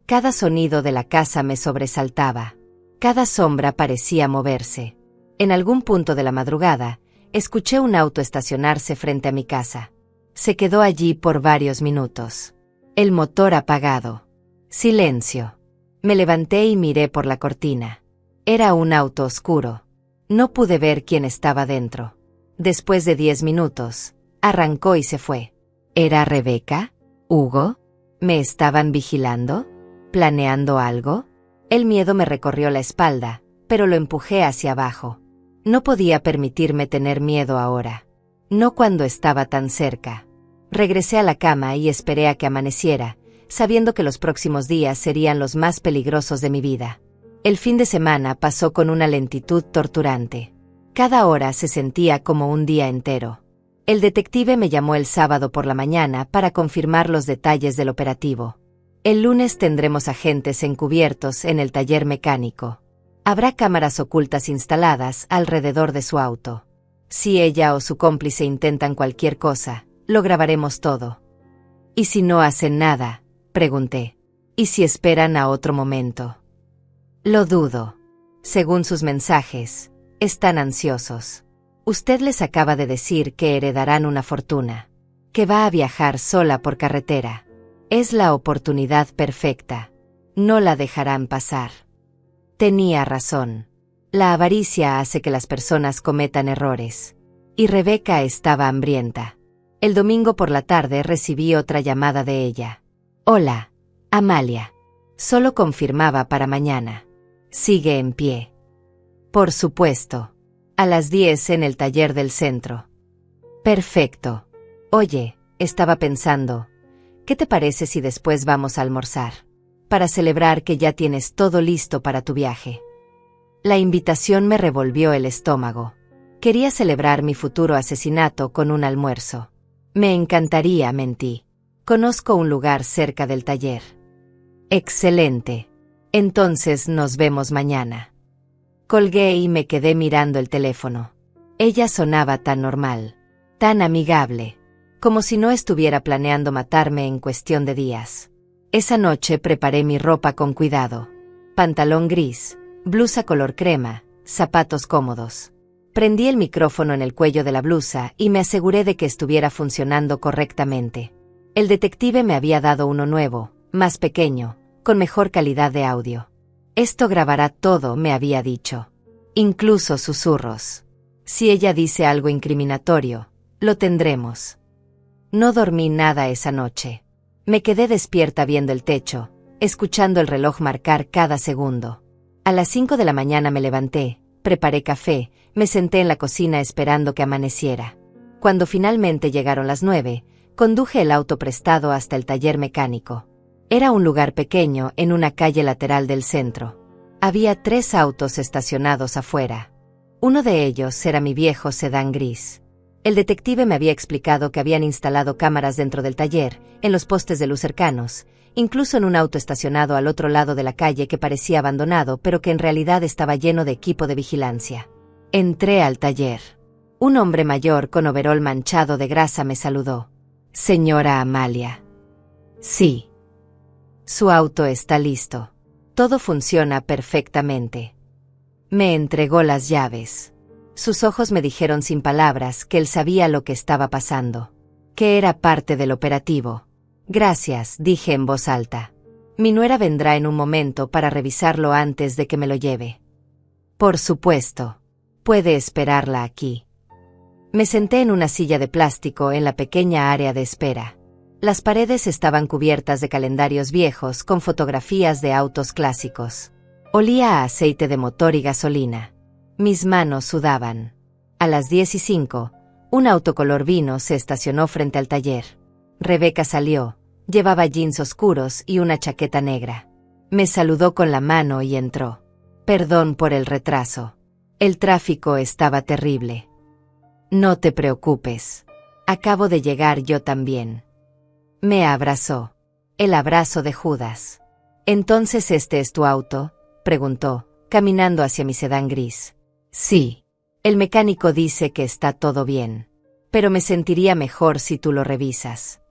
Cada sonido de la casa me sobresaltaba. Cada sombra parecía moverse. En algún punto de la madrugada, escuché un auto estacionarse frente a mi casa. Se quedó allí por varios minutos. El motor apagado. Silencio. Me levanté y miré por la cortina. Era un auto oscuro. No pude ver quién estaba dentro. Después de 10 minutos, arrancó y se fue. ¿Era Rebeca? ¿Hugo? ¿Me estaban vigilando? ¿Planeando algo? El miedo me recorrió la espalda, pero lo empujé hacia abajo. No podía permitirme tener miedo ahora. No cuando estaba tan cerca. Regresé a la cama y esperé a que amaneciera, sabiendo que los próximos días serían los más peligrosos de mi vida. El fin de semana pasó con una lentitud torturante. Cada hora se sentía como un día entero. El detective me llamó el sábado por la mañana para confirmar los detalles del operativo. El lunes tendremos agentes encubiertos en el taller mecánico. Habrá cámaras ocultas instaladas alrededor de su auto. Si ella o su cómplice intentan cualquier cosa, lo grabaremos todo. ¿Y si no hacen nada?, pregunté. ¿Y si esperan a otro momento? Lo dudo. Según sus mensajes, están ansiosos. Usted les acaba de decir que heredarán una fortuna, que va a viajar sola por carretera. Es la oportunidad perfecta. No la dejarán pasar. Tenía razón. La avaricia hace que las personas cometan errores. Y Rebeca estaba hambrienta. El domingo por la tarde recibí otra llamada de ella. Hola, Amalia. Solo confirmaba para mañana. Sigue en pie. Por supuesto. A las 10 en el taller del centro. Perfecto. Oye, estaba pensando, ¿qué te parece si después vamos a almorzar? Para celebrar que ya tienes todo listo para tu viaje. La invitación me revolvió el estómago. Quería celebrar mi futuro asesinato con un almuerzo. Me encantaría, mentí. Conozco un lugar cerca del taller. Excelente. Entonces nos vemos mañana. Colgué y me quedé mirando el teléfono. Ella sonaba tan normal, tan amigable, como si no estuviera planeando matarme en cuestión de días. Esa noche preparé mi ropa con cuidado. Pantalón gris, blusa color crema, zapatos cómodos. Prendí el micrófono en el cuello de la blusa y me aseguré de que estuviera funcionando correctamente. El detective me había dado uno nuevo, más pequeño, con mejor calidad de audio. Esto grabará todo, me había dicho. Incluso susurros. Si ella dice algo incriminatorio, lo tendremos. No dormí nada esa noche. Me quedé despierta viendo el techo, escuchando el reloj marcar cada segundo. A las 5 de la mañana me levanté, preparé café, me senté en la cocina esperando que amaneciera. Cuando finalmente llegaron las 9, conduje el auto prestado hasta el taller mecánico. Era un lugar pequeño en una calle lateral del centro. Había 3 autos estacionados afuera. Uno de ellos era mi viejo sedán gris. El detective me había explicado que habían instalado cámaras dentro del taller, en los postes de luz cercanos, incluso en un auto estacionado al otro lado de la calle que parecía abandonado pero que en realidad estaba lleno de equipo de vigilancia. Entré al taller. Un hombre mayor con overol manchado de grasa me saludó. «Señora Amalia». «Sí». «Su auto está listo. Todo funciona perfectamente». Me entregó las llaves. Sus ojos me dijeron sin palabras que él sabía lo que estaba pasando, que era parte del operativo. «Gracias», dije en voz alta. «Mi nuera vendrá en un momento para revisarlo antes de que me lo lleve». «Por supuesto. Puede esperarla aquí». Me senté en una silla de plástico en la pequeña área de espera. Las paredes estaban cubiertas de calendarios viejos con fotografías de autos clásicos. Olía a aceite de motor y gasolina. Mis manos sudaban. A las 10:05, un auto color vino se estacionó frente al taller. Rebeca salió. Llevaba jeans oscuros y una chaqueta negra. Me saludó con la mano y entró. «Perdón por el retraso. El tráfico estaba terrible». «No te preocupes. Acabo de llegar yo también». Me abrazó. El abrazo de Judas. «¿Entonces este es tu auto?», preguntó, caminando hacia mi sedán gris. «Sí. El mecánico dice que está todo bien. Pero me sentiría mejor si tú lo revisas».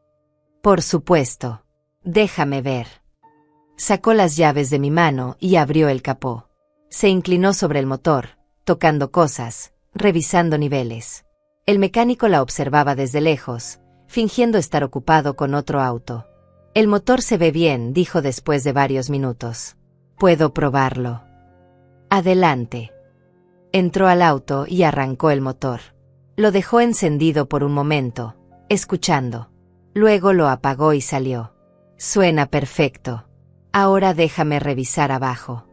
«Por supuesto. Déjame ver». Sacó las llaves de mi mano y abrió el capó. Se inclinó sobre el motor, tocando cosas, revisando niveles. El mecánico la observaba desde lejos, fingiendo estar ocupado con otro auto. «El motor se ve bien», dijo después de varios minutos. «¿Puedo probarlo?» «Adelante». Entró al auto y arrancó el motor. Lo dejó encendido por un momento, escuchando. Luego lo apagó y salió. «Suena perfecto. Ahora déjame revisar abajo».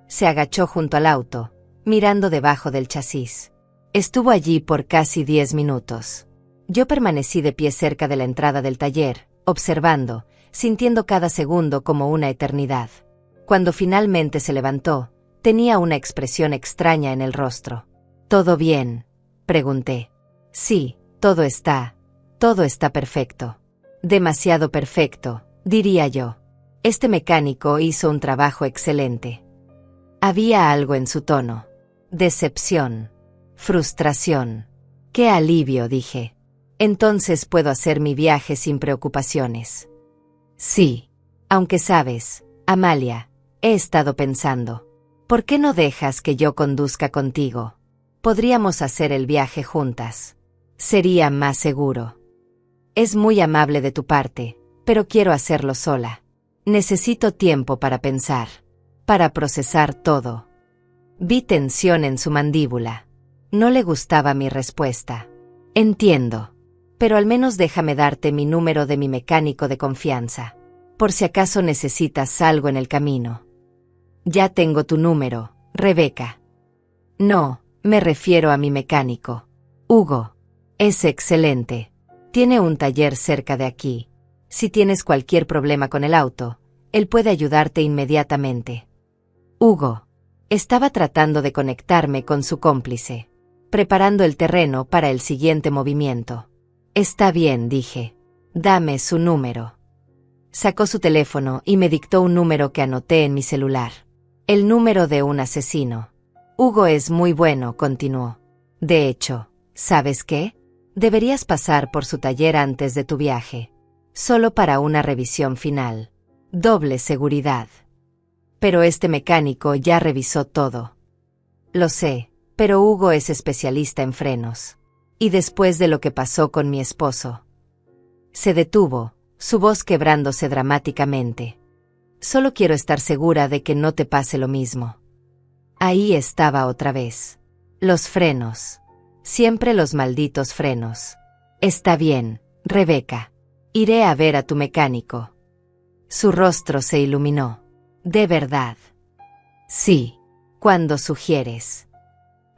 Se agachó junto al auto, mirando debajo del chasis. Estuvo allí por casi 10 minutos. Yo permanecí de pie cerca de la entrada del taller, observando, sintiendo cada segundo como una eternidad. Cuando finalmente se levantó, tenía una expresión extraña en el rostro. «¿Todo bien?», pregunté. «Sí, todo está perfecto». «Demasiado perfecto», diría yo. Este mecánico hizo un trabajo excelente. Había algo en su tono. Decepción. Frustración. «¡Qué alivio!», dije. «Entonces puedo hacer mi viaje sin preocupaciones». «Sí. Aunque sabes, Amalia, he estado pensando. ¿Por qué no dejas que yo conduzca contigo? Podríamos hacer el viaje juntas. Sería más seguro». «Es muy amable de tu parte, pero quiero hacerlo sola. Necesito tiempo para pensar, para procesar todo». Vi tensión en su mandíbula. No le gustaba mi respuesta. «Entiendo. Pero al menos déjame darte mi número de mi mecánico de confianza, por si acaso necesitas algo en el camino». «Ya tengo tu número, Rebeca». «No, me refiero a mi mecánico. Hugo. Es excelente. Tiene un taller cerca de aquí. Si tienes cualquier problema con el auto, él puede ayudarte inmediatamente». Hugo. Estaba tratando de conectarme con su cómplice, preparando el terreno para el siguiente movimiento. «Está bien», dije. «Dame su número». Sacó su teléfono y me dictó un número que anoté en mi celular. El número de un asesino. «Hugo es muy bueno», continuó. «De hecho, ¿sabes qué? Deberías pasar por su taller antes de tu viaje. Solo para una revisión final. Doble seguridad». «Pero este mecánico ya revisó todo». «Lo sé, pero Hugo es especialista en frenos. Y después de lo que pasó con mi esposo». Se detuvo, su voz quebrándose dramáticamente. «Solo quiero estar segura de que no te pase lo mismo». Ahí estaba otra vez. Los frenos. Siempre los malditos frenos. «Está bien, Rebeca. Iré a ver a tu mecánico». Su rostro se iluminó. ¿De verdad? Sí. ¿Cuándo sugieres?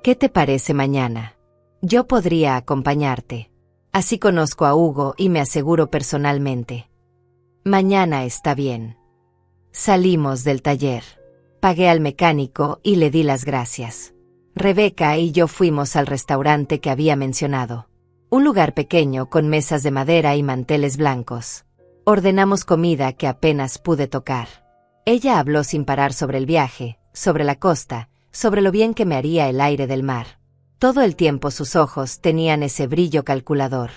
¿Qué te parece mañana? Yo podría acompañarte. Así conozco a Hugo y me aseguro personalmente. Mañana está bien. Salimos del taller. Pagué al mecánico y le di las gracias. Rebeca y yo fuimos al restaurante que había mencionado. Un lugar pequeño con mesas de madera y manteles blancos. Ordenamos comida que apenas pude tocar. Ella habló sin parar sobre el viaje, sobre la costa, sobre lo bien que me haría el aire del mar. Todo el tiempo sus ojos tenían ese brillo calculador.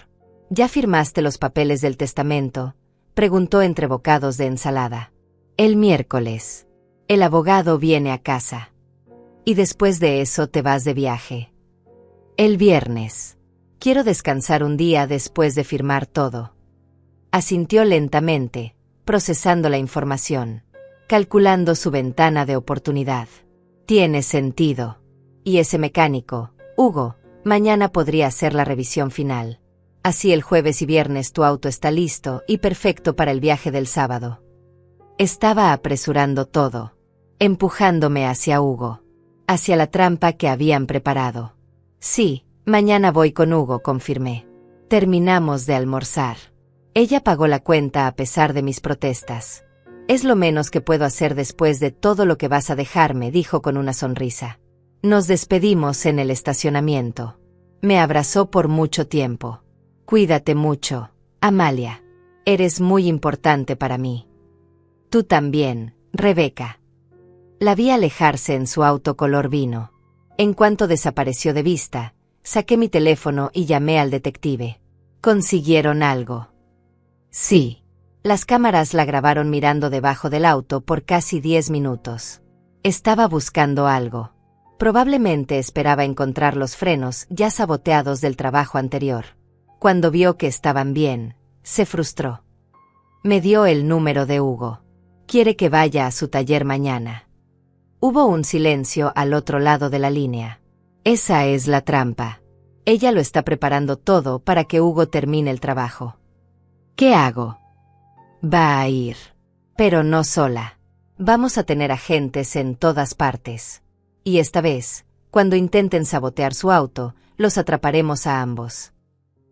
¿Ya firmaste los papeles del testamento?, preguntó entre bocados de ensalada. El miércoles. El abogado viene a casa. Y después de eso te vas de viaje. El viernes. Quiero descansar un día después de firmar todo. Asintió lentamente, procesando la información, calculando su ventana de oportunidad. Tiene sentido. Y ese mecánico, Hugo, mañana podría hacer la revisión final. Así el jueves y viernes tu auto está listo y perfecto para el viaje del sábado. Estaba apresurando todo, empujándome hacia Hugo, hacia la trampa que habían preparado. Sí, mañana voy con Hugo, confirmé. Terminamos de almorzar. Ella pagó la cuenta a pesar de mis protestas. Es lo menos que puedo hacer después de todo lo que vas a dejarme, dijo con una sonrisa. Nos despedimos en el estacionamiento. Me abrazó por mucho tiempo. Cuídate mucho, Amalia. Eres muy importante para mí. Tú también, Rebeca. La vi alejarse en su auto color vino. En cuanto desapareció de vista, saqué mi teléfono y llamé al detective. ¿Consiguieron algo? Sí. Las cámaras la grabaron mirando debajo del auto por casi 10 minutos. Estaba buscando algo. Probablemente esperaba encontrar los frenos ya saboteados del trabajo anterior. Cuando vio que estaban bien, se frustró. Me dio el número de Hugo. Quiere que vaya a su taller mañana. Hubo un silencio al otro lado de la línea. Esa es la trampa. Ella lo está preparando todo para que Hugo termine el trabajo. ¿Qué hago? Va a ir. Pero no sola. Vamos a tener agentes en todas partes. Y esta vez, cuando intenten sabotear su auto, los atraparemos a ambos.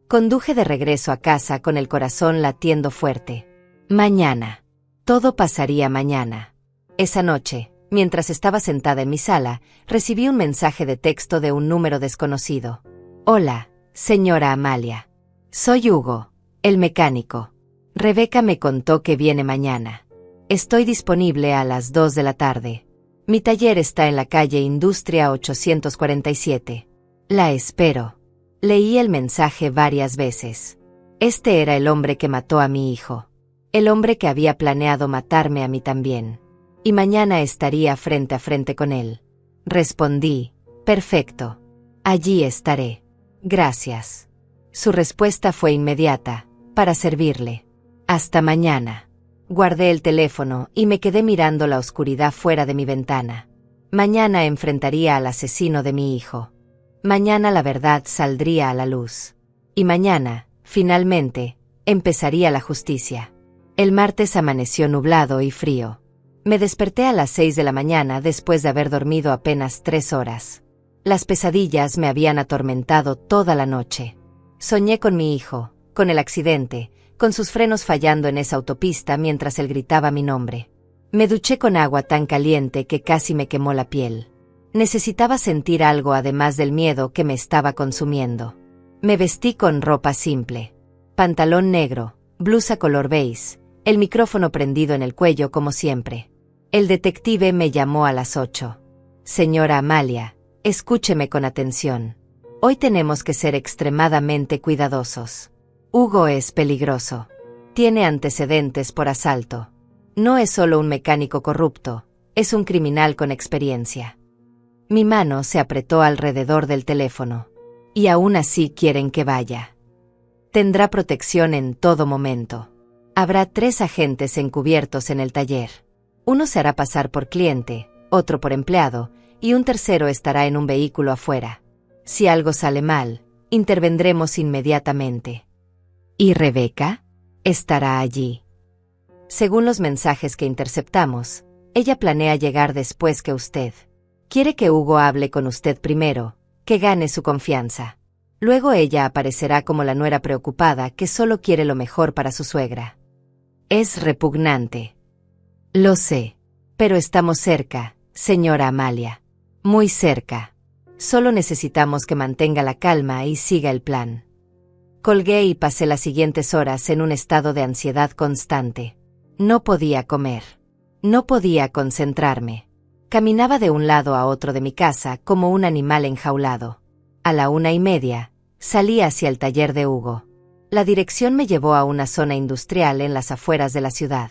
Conduje de regreso a casa con el corazón latiendo fuerte. Mañana. Todo pasaría mañana. Esa noche, mientras estaba sentada en mi sala, recibí un mensaje de texto de un número desconocido. Hola, señora Amalia. Soy Hugo, el mecánico. Rebeca me contó que viene mañana. Estoy disponible a las 2 de la tarde. Mi taller está en la calle Industria 847. La espero. Leí el mensaje varias veces. Este era el hombre que mató a mi hijo. El hombre que había planeado matarme a mí también. Y mañana estaría frente a frente con él. Respondí, perfecto. Allí estaré. Gracias. Su respuesta fue inmediata, para servirle. Hasta mañana. Guardé el teléfono y me quedé mirando la oscuridad fuera de mi ventana. Mañana enfrentaría al asesino de mi hijo. Mañana la verdad saldría a la luz. Y mañana, finalmente, empezaría la justicia. El martes amaneció nublado y frío. Me desperté a las 6 de la mañana después de haber dormido apenas 3 horas. Las pesadillas me habían atormentado toda la noche. Soñé con mi hijo, con el accidente, con sus frenos fallando en esa autopista mientras él gritaba mi nombre. Me duché con agua tan caliente que casi me quemó la piel. Necesitaba sentir algo además del miedo que me estaba consumiendo. Me vestí con ropa simple. Pantalón negro, blusa color beige, el micrófono prendido en el cuello como siempre. El detective me llamó a las 8. Señora Amalia, escúcheme con atención. Hoy tenemos que ser extremadamente cuidadosos. Hugo es peligroso. Tiene antecedentes por asalto. No es solo un mecánico corrupto, es un criminal con experiencia. Mi mano se apretó alrededor del teléfono. Y aún así quieren que vaya. Tendrá protección en todo momento. Habrá 3 agentes encubiertos en el taller. Uno se hará pasar por cliente, otro por empleado, y un tercero estará en un vehículo afuera. Si algo sale mal, intervendremos inmediatamente. ¿Y Rebeca? Estará allí. Según los mensajes que interceptamos, ella planea llegar después que usted. Quiere que Hugo hable con usted primero, que gane su confianza. Luego ella aparecerá como la nuera preocupada que solo quiere lo mejor para su suegra. Es repugnante. Lo sé. Pero estamos cerca, señora Amalia. Muy cerca. Solo necesitamos que mantenga la calma y siga el plan. Colgué y pasé las siguientes horas en un estado de ansiedad constante. No podía comer. No podía concentrarme. Caminaba de un lado a otro de mi casa como un animal enjaulado. A la 1:30, salí hacia el taller de Hugo. La dirección me llevó a una zona industrial en las afueras de la ciudad.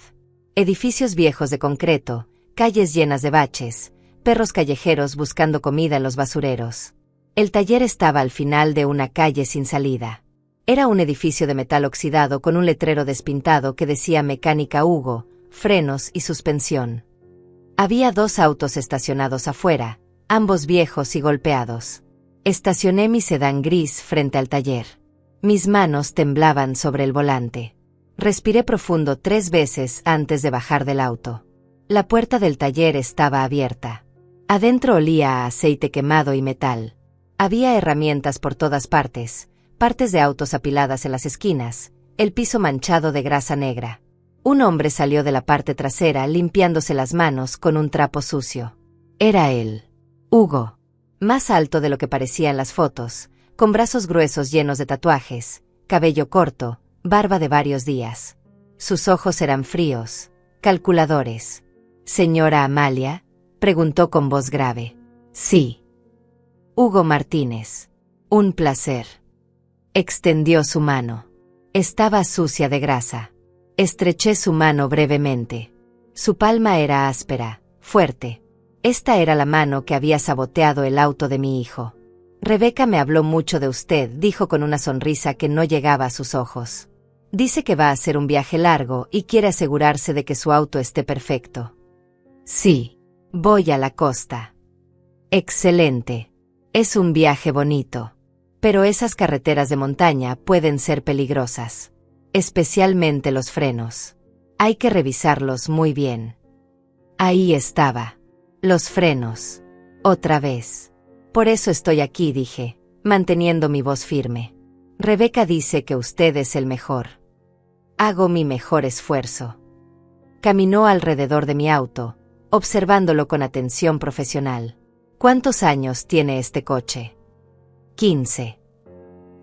Edificios viejos de concreto, calles llenas de baches, perros callejeros buscando comida en los basureros. El taller estaba al final de una calle sin salida. Era un edificio de metal oxidado con un letrero despintado que decía Mecánica Hugo, frenos y suspensión. Había 2 autos estacionados afuera, ambos viejos y golpeados. Estacioné mi sedán gris frente al taller. Mis manos temblaban sobre el volante. Respiré profundo 3 veces antes de bajar del auto. La puerta del taller estaba abierta. Adentro olía a aceite quemado y metal. Había herramientas por todas partes, partes de autos apiladas en las esquinas, el piso manchado de grasa negra. Un hombre salió de la parte trasera limpiándose las manos con un trapo sucio. Era él. Hugo. Más alto de lo que parecía en las fotos, con brazos gruesos llenos de tatuajes, cabello corto, barba de varios días. Sus ojos eran fríos, calculadores. «¿Señora Amalia?», preguntó con voz grave. «Sí». «Hugo Martínez. Un placer». Extendió su mano. Estaba sucia de grasa. Estreché su mano brevemente. Su palma era áspera, fuerte. Esta era la mano que había saboteado el auto de mi hijo. «Rebeca me habló mucho de usted», dijo con una sonrisa que no llegaba a sus ojos. «Dice que va a hacer un viaje largo y quiere asegurarse de que su auto esté perfecto». «Sí, voy a la costa». «Excelente. Es un viaje bonito. Pero esas carreteras de montaña pueden ser peligrosas. Especialmente los frenos. Hay que revisarlos muy bien». Ahí estaba. Los frenos. Otra vez. «Por eso estoy aquí», dije, manteniendo mi voz firme. «Rebeca dice que usted es el mejor. Hago mi mejor esfuerzo». Caminó alrededor de mi auto, observándolo con atención profesional. «¿Cuántos años tiene este coche?» 15.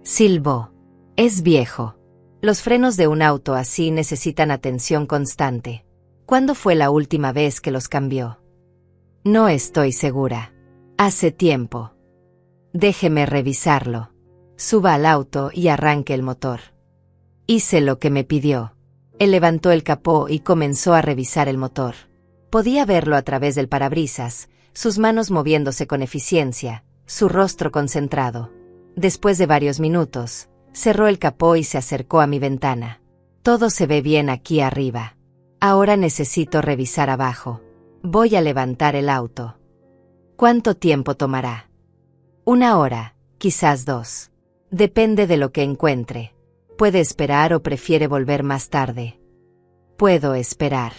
Silbó. «Es viejo. Los frenos de un auto así necesitan atención constante. ¿Cuándo fue la última vez que los cambió?» «No estoy segura. Hace tiempo». «Déjeme revisarlo». «Suba al auto y arranque el motor». Hice lo que me pidió. Él levantó el capó y comenzó a revisar el motor. Podía verlo a través del parabrisas, sus manos moviéndose con eficiencia, su rostro concentrado. Después de varios minutos, cerró el capó y se acercó a mi ventana. «Todo se ve bien aquí arriba. Ahora necesito revisar abajo. Voy a levantar el auto». «¿Cuánto tiempo tomará?» 1 hora, quizás 2. Depende de lo que encuentre. ¿Puede esperar o prefiere volver más tarde?» «Puedo esperar».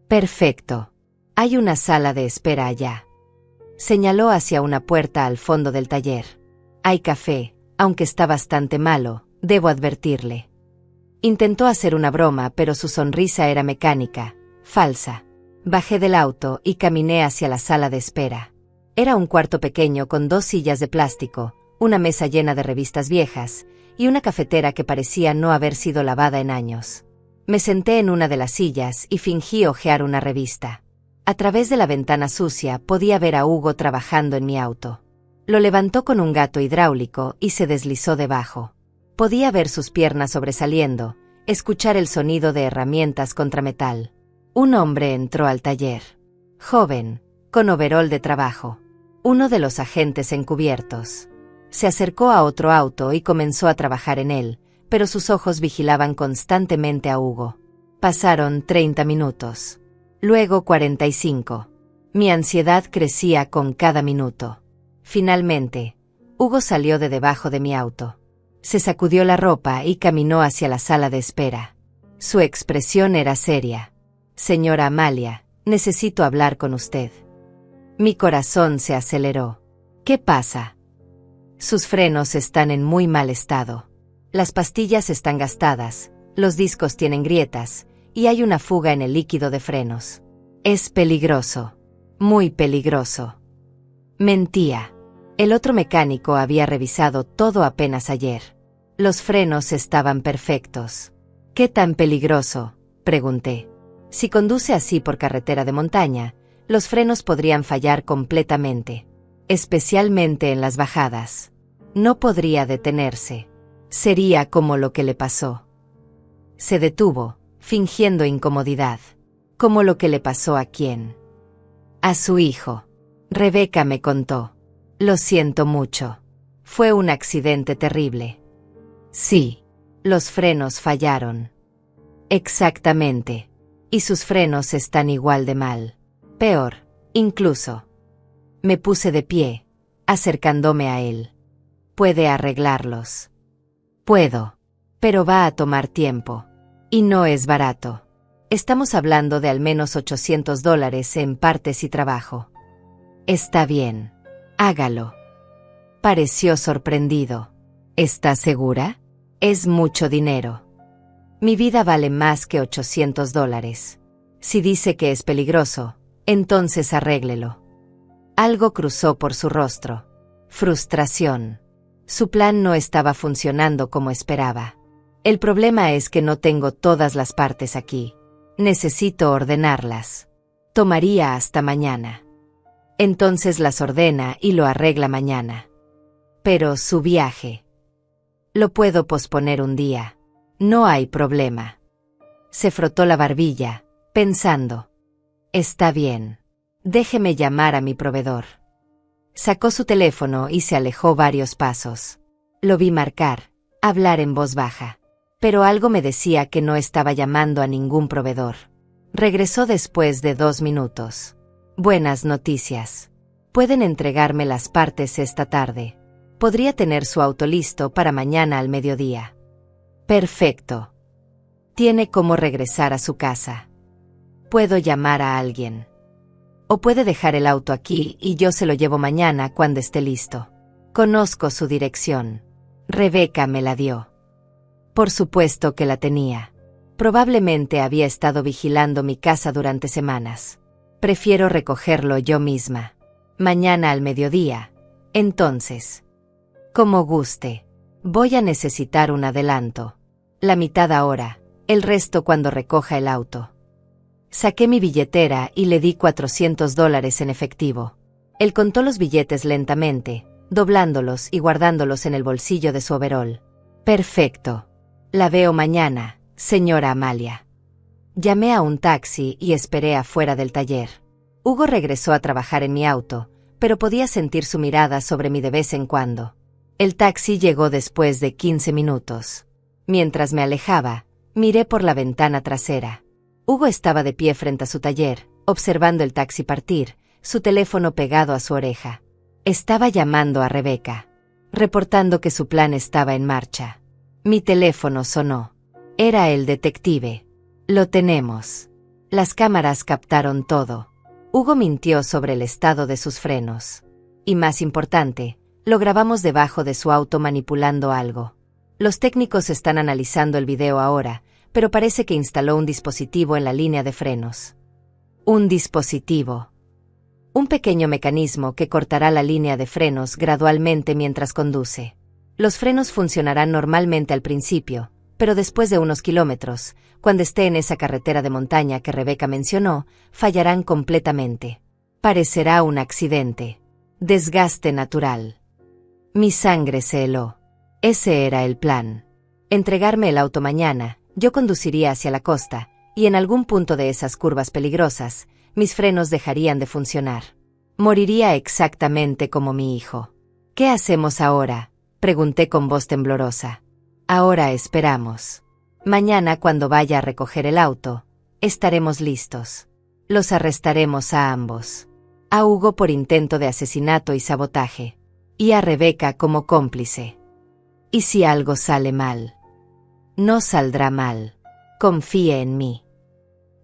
«Perfecto. Hay una sala de espera allá». Señaló hacia una puerta al fondo del taller. «Hay café, aunque está bastante malo, debo advertirle». Intentó hacer una broma, pero su sonrisa era mecánica, falsa. Bajé del auto y caminé hacia la sala de espera. Era un cuarto pequeño con 2 sillas de plástico, una mesa llena de revistas viejas, y una cafetera que parecía no haber sido lavada en años. Me senté en una de las sillas y fingí hojear una revista. A través de la ventana sucia podía ver a Hugo trabajando en mi auto. Lo levantó con un gato hidráulico y se deslizó debajo. Podía ver sus piernas sobresaliendo, escuchar el sonido de herramientas contra metal. Un hombre entró al taller. Joven, con overol de trabajo. Uno de los agentes encubiertos. Se acercó a otro auto y comenzó a trabajar en él, pero sus ojos vigilaban constantemente a Hugo. Pasaron 30 minutos. Luego 45. Mi ansiedad crecía con cada minuto. Finalmente, Hugo salió de debajo de mi auto. Se sacudió la ropa y caminó hacia la sala de espera. Su expresión era seria. Señora Amalia, necesito hablar con usted. Mi corazón se aceleró. ¿Qué pasa? Sus frenos están en muy mal estado. Las pastillas están gastadas, los discos tienen grietas, y hay una fuga en el líquido de frenos. Es peligroso. Muy peligroso. Mentía. El otro mecánico había revisado todo apenas ayer. Los frenos estaban perfectos. ¿Qué tan peligroso?, pregunté. Si conduce así por carretera de montaña, los frenos podrían fallar completamente, especialmente en las bajadas. No podría detenerse. Sería como lo que le pasó. Se detuvo, fingiendo incomodidad. ¿Como lo que le pasó a quién? A su hijo. Rebeca me contó. Lo siento mucho. Fue un accidente terrible. Sí. Los frenos fallaron. Exactamente. Y sus frenos están igual de mal. Peor, incluso. Me puse de pie, acercándome a él. ¿Puede arreglarlos? Puedo. Pero va a tomar tiempo. Y no es barato. Estamos hablando de al menos $800 en partes y trabajo. Está bien. Hágalo. Pareció sorprendido. ¿Está segura? Es mucho dinero. Mi vida vale más que $800. Si dice que es peligroso, entonces arréglelo. Algo cruzó por su rostro. Frustración. Su plan no estaba funcionando como esperaba. El problema es que no tengo todas las partes aquí. Necesito ordenarlas. Tomaría hasta mañana. Entonces las ordena y lo arregla mañana. Pero su viaje. Lo puedo posponer un día. No hay problema. Se frotó la barbilla, pensando. Está bien. Déjeme llamar a mi proveedor. Sacó su teléfono y se alejó varios pasos. Lo vi marcar, hablar en voz baja. Pero algo me decía que no estaba llamando a ningún proveedor. Regresó después de 2 minutos. Buenas noticias. Pueden entregarme las partes esta tarde. Podría tener su auto listo para mañana al mediodía. Perfecto. Tiene cómo regresar a su casa. Puedo llamar a alguien. O puede dejar el auto aquí y yo se lo llevo mañana cuando esté listo. Conozco su dirección. Rebeca me la dio. Por supuesto que la tenía. Probablemente había estado vigilando mi casa durante semanas. Prefiero recogerlo yo misma. Mañana al mediodía. Entonces. Como guste. Voy a necesitar un adelanto. La mitad ahora, el resto cuando recoja el auto. Saqué mi billetera y le di $400 en efectivo. Él contó los billetes lentamente, doblándolos y guardándolos en el bolsillo de su overol. Perfecto. La veo mañana, señora Amalia. Llamé a un taxi y esperé afuera del taller. Hugo regresó a trabajar en mi auto, pero podía sentir su mirada sobre mí de vez en cuando. El taxi llegó después de 15 minutos. Mientras me alejaba, miré por la ventana trasera. Hugo estaba de pie frente a su taller, observando el taxi partir, su teléfono pegado a su oreja. Estaba llamando a Rebeca, reportando que su plan estaba en marcha. Mi teléfono sonó. Era el detective. Lo tenemos. Las cámaras captaron todo. Hugo mintió sobre el estado de sus frenos. Y más importante, lo grabamos debajo de su auto manipulando algo. Los técnicos están analizando el video ahora, pero parece que instaló un dispositivo en la línea de frenos. Un dispositivo. Un pequeño mecanismo que cortará la línea de frenos gradualmente mientras conduce. Los frenos funcionarán normalmente al principio, pero después de unos kilómetros, cuando esté en esa carretera de montaña que Rebeca mencionó, fallarán completamente. Parecerá un accidente. Desgaste natural. Mi sangre se heló. Ese era el plan. Entregarme el auto mañana, yo conduciría hacia la costa, y en algún punto de esas curvas peligrosas, mis frenos dejarían de funcionar. Moriría exactamente como mi hijo. ¿Qué hacemos ahora?, pregunté con voz temblorosa. Ahora esperamos. Mañana cuando vaya a recoger el auto, estaremos listos. Los arrestaremos a ambos. A Hugo por intento de asesinato y sabotaje. Y a Rebeca como cómplice. ¿Y si algo sale mal? No saldrá mal. Confíe en mí.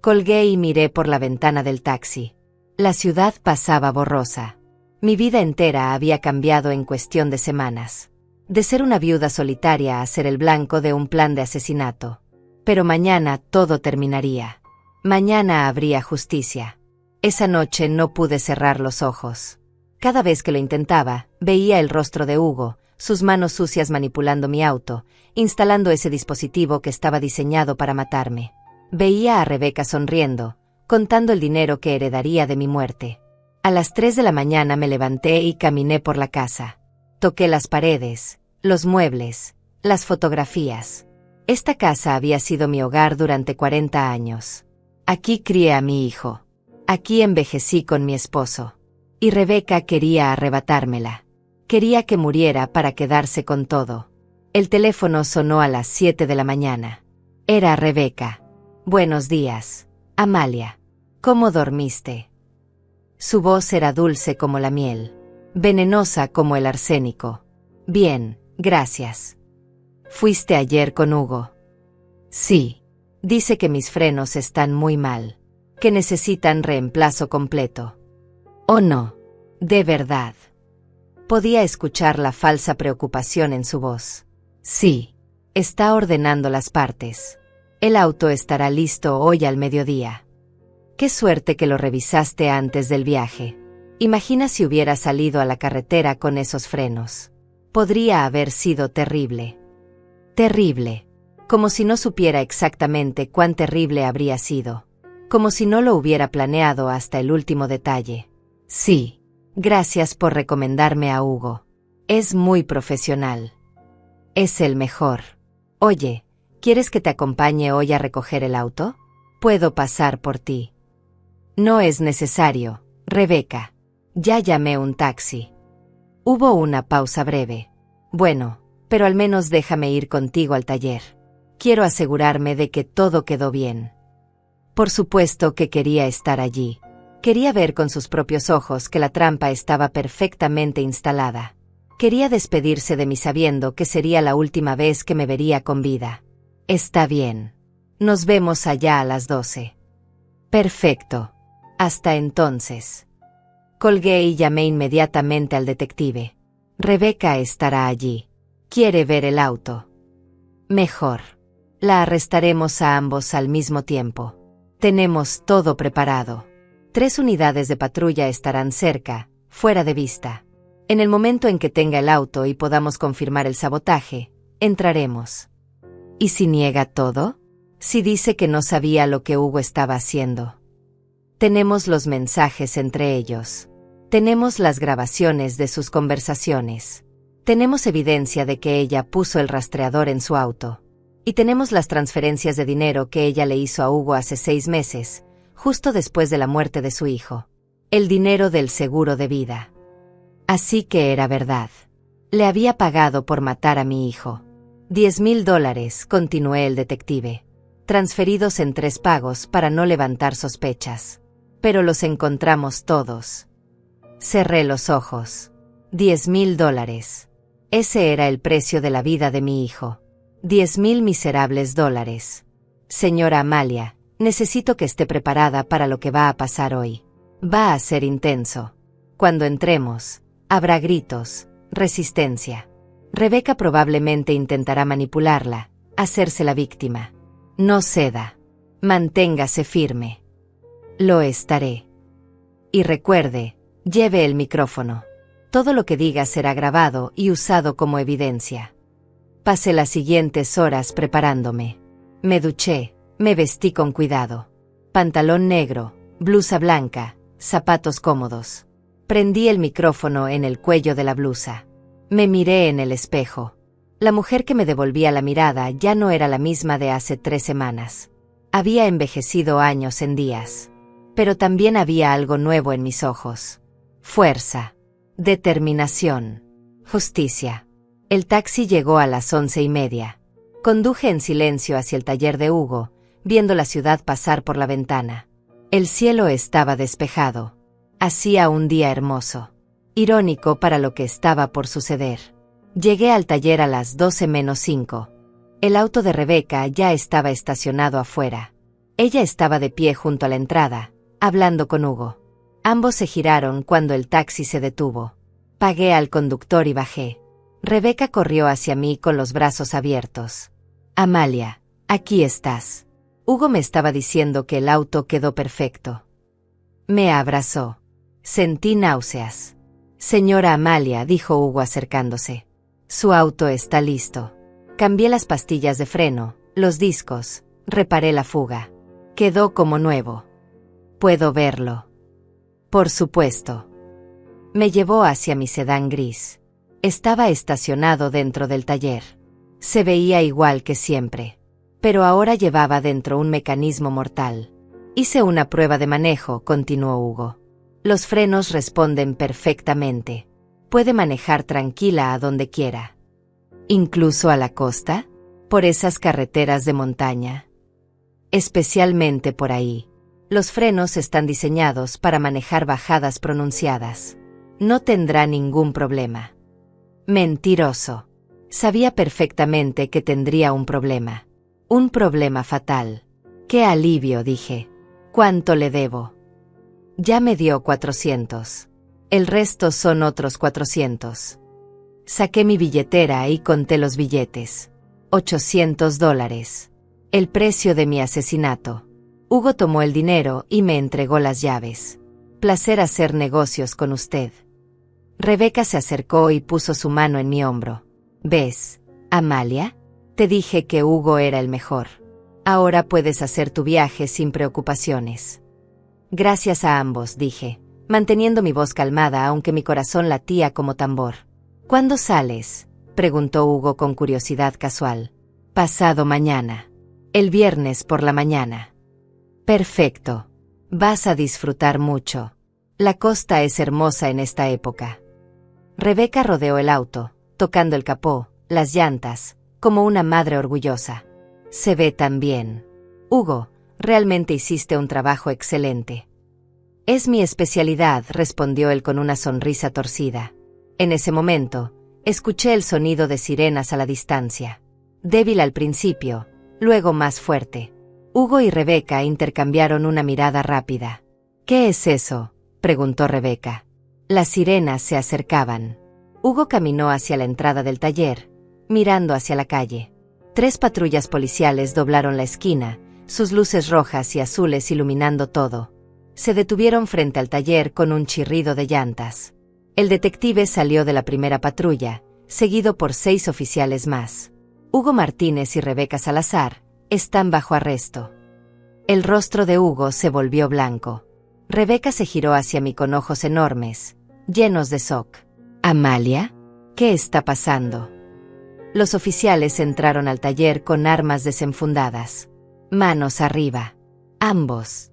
Colgué y miré por la ventana del taxi. La ciudad pasaba borrosa. Mi vida entera había cambiado en cuestión de semanas. De ser una viuda solitaria a ser el blanco de un plan de asesinato. Pero mañana todo terminaría. Mañana habría justicia. Esa noche no pude cerrar los ojos. Cada vez que lo intentaba, veía el rostro de Hugo, sus manos sucias manipulando mi auto, instalando ese dispositivo que estaba diseñado para matarme. Veía a Rebeca sonriendo, contando el dinero que heredaría de mi muerte. A las 3 de la mañana me levanté y caminé por la casa. Toqué las paredes, los muebles, las fotografías. Esta casa había sido mi hogar durante 40 años. Aquí crié a mi hijo. Aquí envejecí con mi esposo. Y Rebeca quería arrebatármela. Quería que muriera para quedarse con todo. El teléfono sonó a las 7 de la mañana. Era Rebeca. Buenos días, Amalia. ¿Cómo dormiste? Su voz era dulce como la miel, venenosa como el arsénico. Bien, gracias. ¿Fuiste ayer con Hugo? Sí. Dice que mis frenos están muy mal, que necesitan reemplazo completo. Oh no, de verdad. Podía escuchar la falsa preocupación en su voz. Sí, está ordenando las partes. El auto estará listo hoy al mediodía. Qué suerte que lo revisaste antes del viaje. Imagina si hubiera salido a la carretera con esos frenos. Podría haber sido terrible. Terrible. Como si no supiera exactamente cuán terrible habría sido. Como si no lo hubiera planeado hasta el último detalle. Sí. Gracias por recomendarme a Hugo. Es muy profesional. Es el mejor. Oye, ¿quieres que te acompañe hoy a recoger el auto? Puedo pasar por ti. No es necesario, Rebeca. Ya llamé un taxi. Hubo una pausa breve. Bueno, pero al menos déjame ir contigo al taller. Quiero asegurarme de que todo quedó bien. Por supuesto que quería estar allí. Quería ver con sus propios ojos que la trampa estaba perfectamente instalada. Quería despedirse de mí sabiendo que sería la última vez que me vería con vida. Está bien. Nos vemos allá a las 12. Perfecto. Hasta entonces. Colgué y llamé inmediatamente al detective. Rebeca estará allí. Quiere ver el auto. Mejor. La arrestaremos a ambos al mismo tiempo. Tenemos todo preparado. 3 unidades de patrulla estarán cerca, fuera de vista. En el momento en que tenga el auto y podamos confirmar el sabotaje, entraremos. ¿Y si niega todo? Si dice que no sabía lo que Hugo estaba haciendo. Tenemos los mensajes entre ellos. Tenemos las grabaciones de sus conversaciones. Tenemos evidencia de que ella puso el rastreador en su auto. Y tenemos las transferencias de dinero que ella le hizo a Hugo hace 6 meses, justo después de la muerte de su hijo. El dinero del seguro de vida. Así que era verdad. Le había pagado por matar a mi hijo. $10,000, continué el detective. Transferidos en 3 pagos para no levantar sospechas. Pero los encontramos todos. Cerré los ojos. $10,000. Ese era el precio de la vida de mi hijo. 10,000 miserables dólares. Señora Amalia, necesito que esté preparada para lo que va a pasar hoy. Va a ser intenso. Cuando entremos, habrá gritos, resistencia. Rebeca probablemente intentará manipularla, hacerse la víctima. No ceda. Manténgase firme. Lo estaré. Y recuerde, lleve el micrófono. Todo lo que diga será grabado y usado como evidencia. Pasé las siguientes horas preparándome. Me duché, me vestí con cuidado. Pantalón negro, blusa blanca, zapatos cómodos. Prendí el micrófono en el cuello de la blusa. Me miré en el espejo. La mujer que me devolvía la mirada ya no era la misma de hace 3 semanas. Había envejecido años en días. Pero también había algo nuevo en mis ojos. Fuerza. Determinación. Justicia. El taxi llegó a las 11:30. Conduje en silencio hacia el taller de Hugo, viendo la ciudad pasar por la ventana. El cielo estaba despejado. Hacía un día hermoso. Irónico para lo que estaba por suceder. Llegué al taller a las 12:05. El auto de Rebeca ya estaba estacionado afuera. Ella estaba de pie junto a la entrada, hablando con Hugo. Ambos se giraron cuando el taxi se detuvo. Pagué al conductor y bajé. Rebeca corrió hacia mí con los brazos abiertos. Amalia, aquí estás. Hugo me estaba diciendo que el auto quedó perfecto. Me abrazó. Sentí náuseas. Señora Amalia, dijo Hugo acercándose. Su auto está listo. Cambié las pastillas de freno, los discos, reparé la fuga. Quedó como nuevo. ¿Puedo verlo? Por supuesto. Me llevó hacia mi sedán gris. Estaba estacionado dentro del taller. Se veía igual que siempre. Pero ahora llevaba dentro un mecanismo mortal. Hice una prueba de manejo, continuó Hugo. Los frenos responden perfectamente. Puede manejar tranquila a donde quiera. ¿Incluso a la costa? ¿Por esas carreteras de montaña? Especialmente por ahí. Los frenos están diseñados para manejar bajadas pronunciadas. No tendrá ningún problema. Mentiroso. Sabía perfectamente que tendría un problema. Un problema fatal. ¡Qué alivio!, dije. ¿Cuánto le debo? Ya me dio 400. El resto son otros 400. Saqué mi billetera y conté los billetes. $800. El precio de mi asesinato. Hugo tomó el dinero y me entregó las llaves. Placer hacer negocios con usted. Rebeca se acercó y puso su mano en mi hombro. ¿Ves, Amalia? Te dije que Hugo era el mejor. Ahora puedes hacer tu viaje sin preocupaciones. Gracias a ambos, dije, manteniendo mi voz calmada aunque mi corazón latía como tambor. ¿Cuándo sales?, preguntó Hugo con curiosidad casual. Pasado mañana. El viernes por la mañana. Perfecto. Vas a disfrutar mucho. La costa es hermosa en esta época. Rebeca rodeó el auto, tocando el capó, las llantas, como una madre orgullosa. Se ve tan bien. Hugo, realmente hiciste un trabajo excelente. Es mi especialidad, respondió él con una sonrisa torcida. En ese momento, escuché el sonido de sirenas a la distancia. Débil al principio, luego más fuerte. Hugo y Rebeca intercambiaron una mirada rápida. ¿Qué es eso?, preguntó Rebeca. Las sirenas se acercaban. Hugo caminó hacia la entrada del taller, mirando hacia la calle. 3 patrullas policiales doblaron la esquina, sus luces rojas y azules iluminando todo. Se detuvieron frente al taller con un chirrido de llantas. El detective salió de la primera patrulla, seguido por 6 oficiales más. Hugo Martínez y Rebeca Salazar están bajo arresto. El rostro de Hugo se volvió blanco. Rebeca se giró hacia mí con ojos enormes, llenos de shock. ¿Amalia? ¿Qué está pasando? Los oficiales entraron al taller con armas desenfundadas. Manos arriba. Ambos.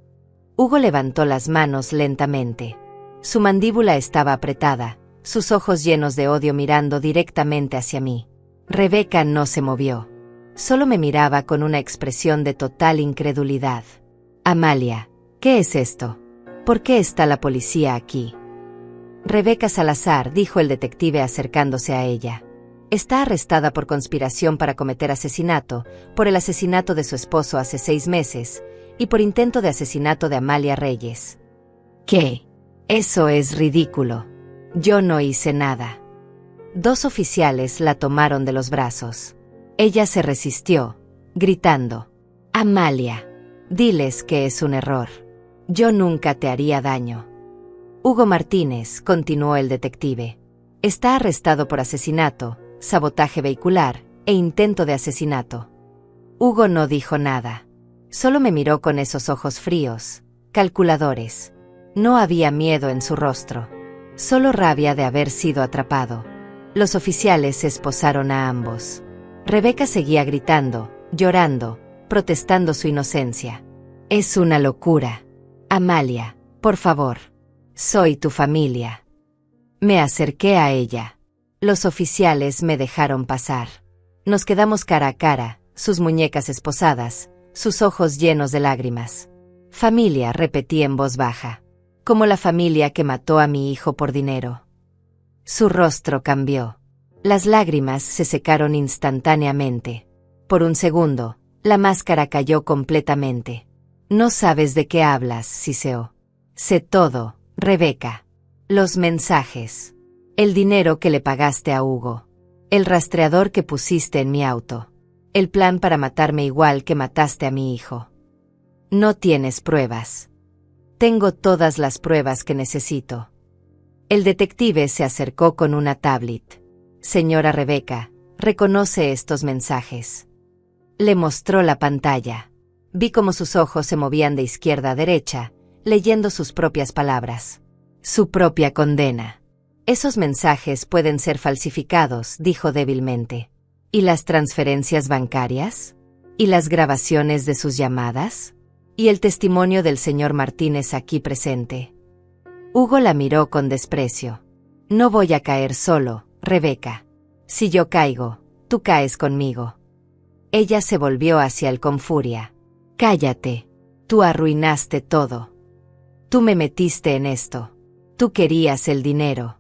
Hugo levantó las manos lentamente. Su mandíbula estaba apretada, sus ojos llenos de odio mirando directamente hacia mí. Rebeca no se movió. Solo me miraba con una expresión de total incredulidad. Amalia, ¿qué es esto? ¿Por qué está la policía aquí? Rebeca Salazar, dijo el detective acercándose a ella. Está arrestada por conspiración para cometer asesinato, por el asesinato de su esposo hace 6 meses, y por intento de asesinato de Amalia Reyes. ¿Qué? Eso es ridículo. Yo no hice nada. 2 oficiales la tomaron de los brazos. Ella se resistió, gritando. Amalia, diles que es un error. Yo nunca te haría daño. Hugo Martínez, continuó el detective, está arrestado por asesinato, sabotaje vehicular e intento de asesinato. Hugo no dijo nada. Solo me miró con esos ojos fríos, calculadores. No había miedo en su rostro. Solo rabia de haber sido atrapado. Los oficiales esposaron a ambos. Rebeca seguía gritando, llorando, protestando su inocencia. Es una locura. Amalia, por favor. Soy tu familia. Me acerqué a ella. Los oficiales me dejaron pasar. Nos quedamos cara a cara, sus muñecas esposadas, sus ojos llenos de lágrimas. Familia, repetí en voz baja. Como la familia que mató a mi hijo por dinero. Su rostro cambió. Las lágrimas se secaron instantáneamente. Por un segundo, la máscara cayó completamente. No sabes de qué hablas, siseó. Sé todo, Rebeca. Los mensajes. El dinero que le pagaste a Hugo. El rastreador que pusiste en mi auto. El plan para matarme igual que mataste a mi hijo. No tienes pruebas. Tengo todas las pruebas que necesito. El detective se acercó con una tablet. Señora Rebeca, reconoce estos mensajes. Le mostró la pantalla. Vi cómo sus ojos se movían de izquierda a derecha, leyendo sus propias palabras. Su propia condena. Esos mensajes pueden ser falsificados, dijo débilmente. ¿Y las transferencias bancarias? ¿Y las grabaciones de sus llamadas? ¿Y el testimonio del señor Martínez aquí presente? Hugo la miró con desprecio. No voy a caer solo, Rebeca. Si yo caigo, tú caes conmigo. Ella se volvió hacia él con furia. Cállate. Tú arruinaste todo. Tú me metiste en esto. Tú querías el dinero.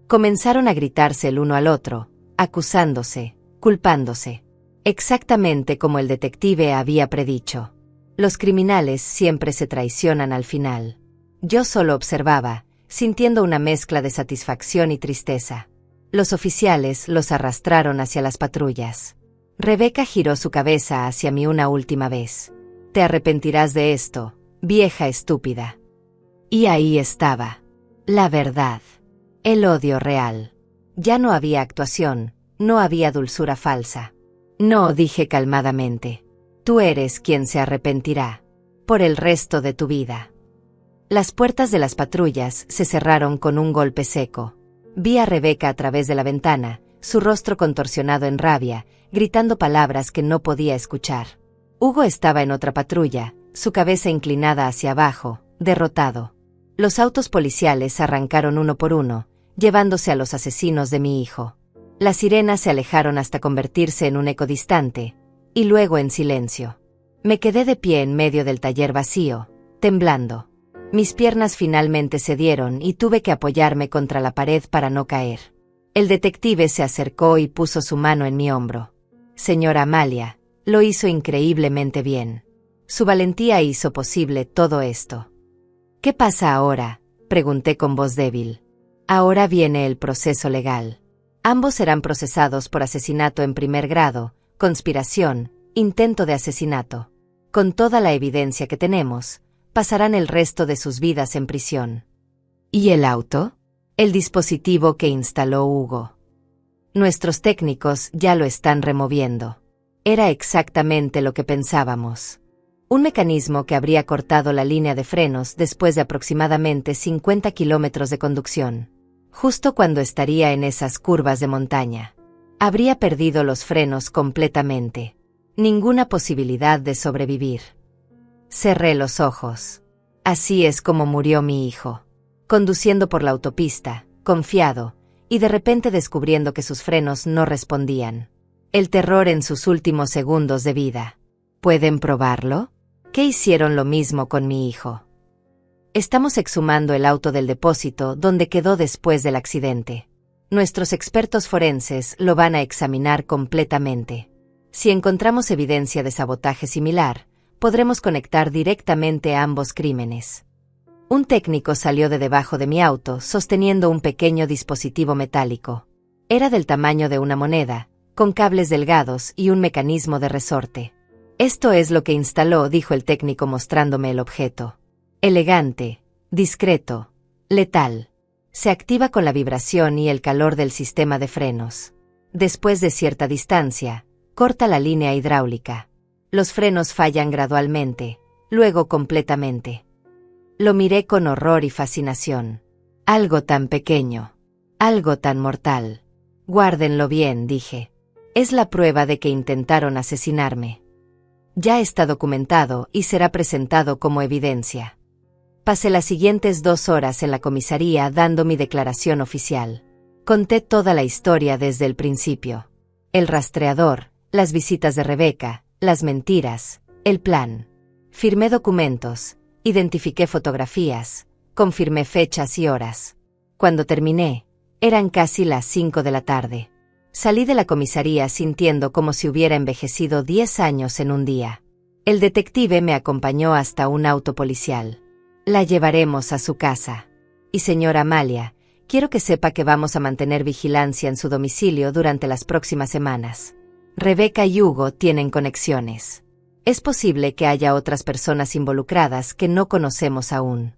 Comenzaron a gritarse el uno al otro, acusándose, culpándose. Exactamente como el detective había predicho. Los criminales siempre se traicionan al final. Yo solo observaba, sintiendo una mezcla de satisfacción y tristeza. Los oficiales los arrastraron hacia las patrullas. Rebeca giró su cabeza hacia mí una última vez. Te arrepentirás de esto, vieja estúpida. Y ahí estaba. La verdad. El odio real. Ya no había actuación, no había dulzura falsa. No, dije calmadamente. Tú eres quien se arrepentirá. Por el resto de tu vida. Las puertas de las patrullas se cerraron con un golpe seco. Vi a Rebeca a través de la ventana, su rostro contorsionado en rabia, gritando palabras que no podía escuchar. Hugo estaba en otra patrulla, su cabeza inclinada hacia abajo, derrotado. Los autos policiales arrancaron uno por uno, llevándose a los asesinos de mi hijo. Las sirenas se alejaron hasta convertirse en un eco distante, y luego en silencio. Me quedé de pie en medio del taller vacío, temblando. Mis piernas finalmente cedieron y tuve que apoyarme contra la pared para no caer. El detective se acercó y puso su mano en mi hombro. Señora Amalia, lo hizo increíblemente bien. Su valentía hizo posible todo esto. ¿Qué pasa ahora?, pregunté con voz débil. Ahora viene el proceso legal. Ambos serán procesados por asesinato en primer grado, conspiración, intento de asesinato. Con toda la evidencia que tenemos, pasarán el resto de sus vidas en prisión. ¿Y el auto? El dispositivo que instaló Hugo. Nuestros técnicos ya lo están removiendo. Era exactamente lo que pensábamos. Un mecanismo que habría cortado la línea de frenos después de aproximadamente 50 kilómetros de conducción. Justo cuando estaría en esas curvas de montaña. Habría perdido los frenos completamente. Ninguna posibilidad de sobrevivir. Cerré los ojos. Así es como murió mi hijo. Conduciendo por la autopista, confiado, y de repente descubriendo que sus frenos no respondían. El terror en sus últimos segundos de vida. ¿Pueden probarlo? ¿Qué hicieron lo mismo con mi hijo? Estamos exhumando el auto del depósito donde quedó después del accidente. Nuestros expertos forenses lo van a examinar completamente. Si encontramos evidencia de sabotaje similar, podremos conectar directamente a ambos crímenes. Un técnico salió de debajo de mi auto sosteniendo un pequeño dispositivo metálico. Era del tamaño de una moneda, con cables delgados y un mecanismo de resorte. Esto es lo que instaló, dijo el técnico mostrándome el objeto. Elegante, discreto, letal. Se activa con la vibración y el calor del sistema de frenos. Después de cierta distancia, corta la línea hidráulica. Los frenos fallan gradualmente, luego completamente. Lo miré con horror y fascinación. Algo tan pequeño. Algo tan mortal. Guárdenlo bien, dije. Es la prueba de que intentaron asesinarme. Ya está documentado y será presentado como evidencia. Pasé las siguientes 2 horas en la comisaría dando mi declaración oficial. Conté toda la historia desde el principio. El rastreador, las visitas de Rebeca, las mentiras, el plan. Firmé documentos, identifiqué fotografías, confirmé fechas y horas. Cuando terminé, eran casi las 5 de la tarde. Salí de la comisaría sintiendo como si hubiera envejecido 10 años en un día. El detective me acompañó hasta un auto policial. La llevaremos a su casa. Y señora Amalia, quiero que sepa que vamos a mantener vigilancia en su domicilio durante las próximas semanas. Rebecca y Hugo tienen conexiones. Es posible que haya otras personas involucradas que no conocemos aún.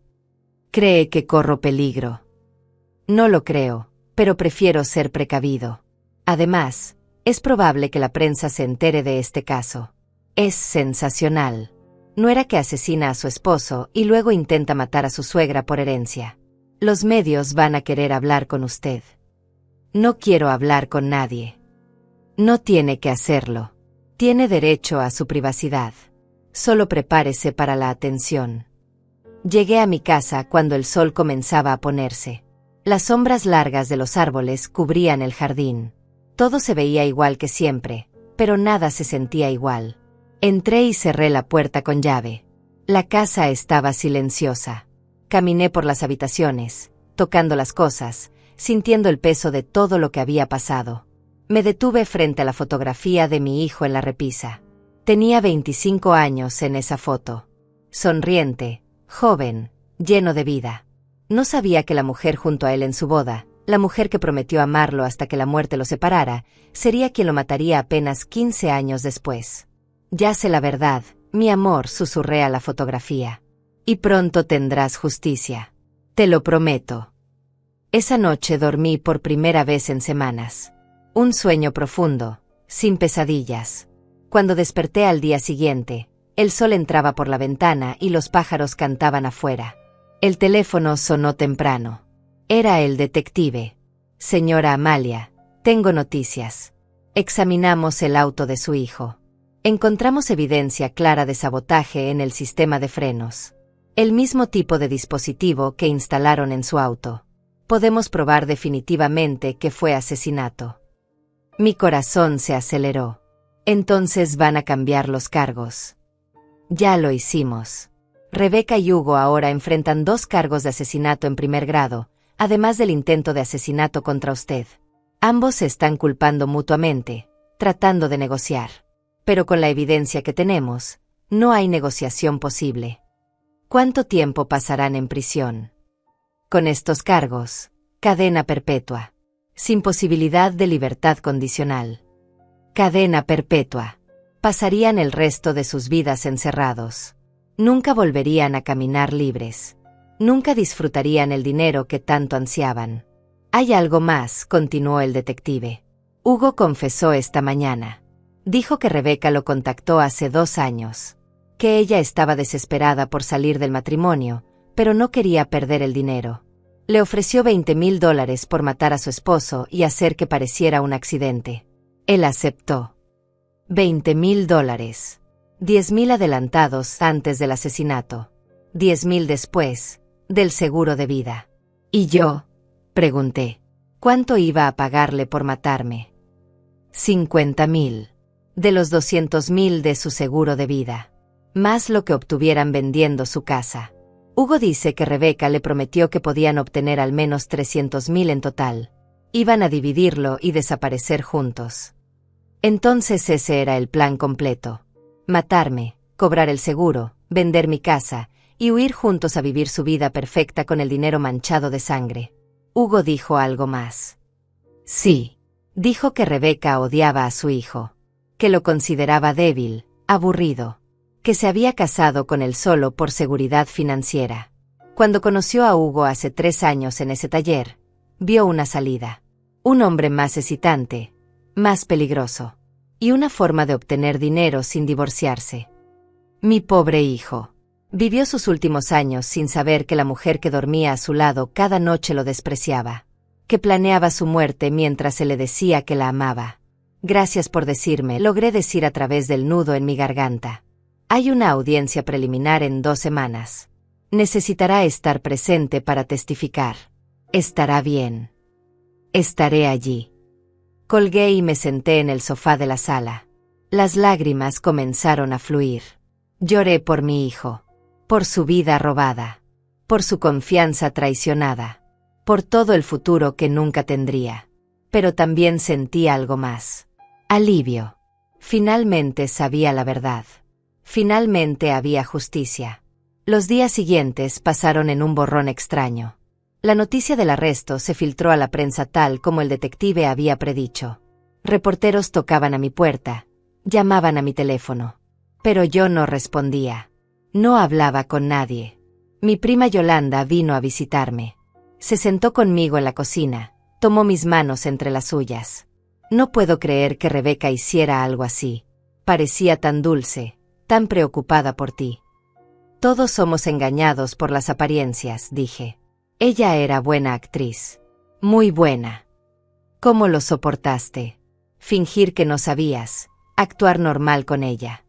¿Cree que corro peligro? No lo creo, pero prefiero ser precavido. Además, es probable que la prensa se entere de este caso. Es sensacional. Nuera que asesina a su esposo y luego intenta matar a su suegra por herencia. Los medios van a querer hablar con usted. No quiero hablar con nadie. No tiene que hacerlo. Tiene derecho a su privacidad. Solo prepárese para la atención. Llegué a mi casa cuando el sol comenzaba a ponerse. Las sombras largas de los árboles cubrían el jardín. Todo se veía igual que siempre, pero nada se sentía igual. Entré y cerré la puerta con llave. La casa estaba silenciosa. Caminé por las habitaciones, tocando las cosas, sintiendo el peso de todo lo que había pasado. Me detuve frente a la fotografía de mi hijo en la repisa. Tenía 25 años en esa foto. Sonriente, joven, lleno de vida. No sabía que la mujer junto a él en su boda, la mujer que prometió amarlo hasta que la muerte lo separara, sería quien lo mataría apenas 15 años después. Ya sé la verdad, mi amor, susurré a la fotografía. Y pronto tendrás justicia. Te lo prometo. Esa noche dormí por primera vez en semanas. Un sueño profundo, sin pesadillas. Cuando desperté al día siguiente, el sol entraba por la ventana y los pájaros cantaban afuera. El teléfono sonó temprano. Era el detective. Señora Amalia, tengo noticias. Examinamos el auto de su hijo. Encontramos evidencia clara de sabotaje en el sistema de frenos. El mismo tipo de dispositivo que instalaron en su auto. Podemos probar definitivamente que fue asesinato. Mi corazón se aceleró. Entonces van a cambiar los cargos. Ya lo hicimos. Rebecca y Hugo ahora enfrentan 2 cargos de asesinato en primer grado, además del intento de asesinato contra usted. Ambos se están culpando mutuamente, tratando de negociar. Pero con la evidencia que tenemos, no hay negociación posible. ¿Cuánto tiempo pasarán en prisión? Con estos cargos, cadena perpetua. Sin posibilidad de libertad condicional. Cadena perpetua. Pasarían el resto de sus vidas encerrados. Nunca volverían a caminar libres. Nunca disfrutarían el dinero que tanto ansiaban. Hay algo más, continuó el detective. Hugo confesó esta mañana. Dijo que Rebecca lo contactó hace 2 años. Que ella estaba desesperada por salir del matrimonio, pero no quería perder el dinero. Le ofreció $20,000 por matar a su esposo y hacer que pareciera un accidente. Él aceptó. $20,000. 10,000 adelantados antes del asesinato. 10,000 después, del seguro de vida. ¿Y yo? Pregunté. ¿Cuánto iba a pagarle por matarme? 50,000. De los 200,000 de su seguro de vida. Más lo que obtuvieran vendiendo su casa. Hugo dice que Rebecca le prometió que podían obtener al menos 300,000 en total. Iban a dividirlo y desaparecer juntos. Entonces ese era el plan completo. Matarme, cobrar el seguro, vender mi casa, y huir juntos a vivir su vida perfecta con el dinero manchado de sangre. Hugo dijo algo más. Sí. Dijo que Rebecca odiaba a su hijo. Que lo consideraba débil, aburrido. Que se había casado con él solo por seguridad financiera. Cuando conoció a Hugo hace 3 años en ese taller, vio una salida. Un hombre más excitante, más peligroso. Y una forma de obtener dinero sin divorciarse. Mi pobre hijo. Vivió sus últimos años sin saber que la mujer que dormía a su lado cada noche lo despreciaba. Que planeaba su muerte mientras se le decía que la amaba. Gracias por decirme, logré decir a través del nudo en mi garganta. Hay una audiencia preliminar en 2 semanas. Necesitará estar presente para testificar. Estará bien. Estaré allí. Colgué y me senté en el sofá de la sala. Las lágrimas comenzaron a fluir. Lloré por mi hijo. Por su vida robada. Por su confianza traicionada. Por todo el futuro que nunca tendría. pero también sentí algo más. Alivio. Finalmente sabía la verdad. Finalmente había justicia. Los días siguientes pasaron en un borrón extraño. La noticia del arresto se filtró a la prensa tal como el detective había predicho. Reporteros tocaban a mi puerta, llamaban a mi teléfono. Pero yo no respondía. No hablaba con nadie. Mi prima Yolanda vino a visitarme. Se sentó conmigo en la cocina, tomó mis manos entre las suyas. No puedo creer que Rebeca hiciera algo así. Parecía tan dulce, tan preocupada por ti. Todos somos engañados por las apariencias, dije. Ella era buena actriz. Muy buena. ¿Cómo lo soportaste? Fingir que no sabías, actuar normal con ella.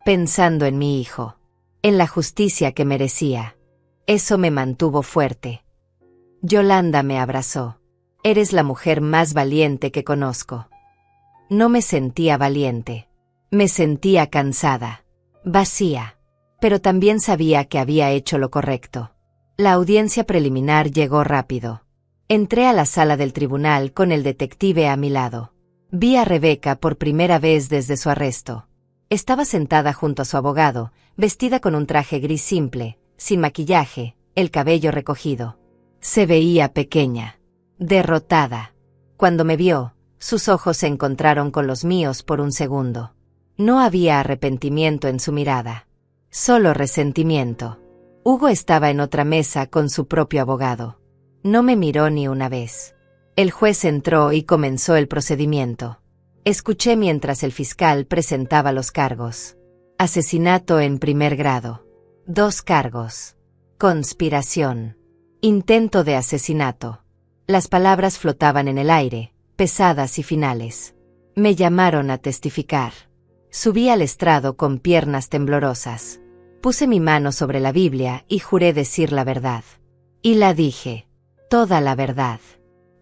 Pensando en mi hijo, en la justicia que merecía. Eso me mantuvo fuerte. Yolanda me abrazó. Eres la mujer más valiente que conozco. No me sentía valiente. Me sentía cansada, vacía. Pero también sabía que había hecho lo correcto. La audiencia preliminar llegó rápido. Entré a la sala del tribunal con el detective a mi lado. Vi a Rebeca por primera vez desde su arresto. Estaba sentada junto a su abogado, vestida con un traje gris simple, sin maquillaje, el cabello recogido. Se veía pequeña, derrotada. Cuando me vio, sus ojos se encontraron con los míos por un segundo. No había arrepentimiento en su mirada. Solo resentimiento. Hugo estaba en otra mesa con su propio abogado. No me miró ni una vez. El juez entró y comenzó el procedimiento. Escuché mientras el fiscal presentaba los cargos. Asesinato en primer grado. 2 cargos. Conspiración. Intento de asesinato. Las palabras flotaban en el aire, pesadas y finales. Me llamaron a testificar. Subí al estrado con piernas temblorosas. Puse mi mano sobre la Biblia y juré decir la verdad. Y la dije. Toda la verdad.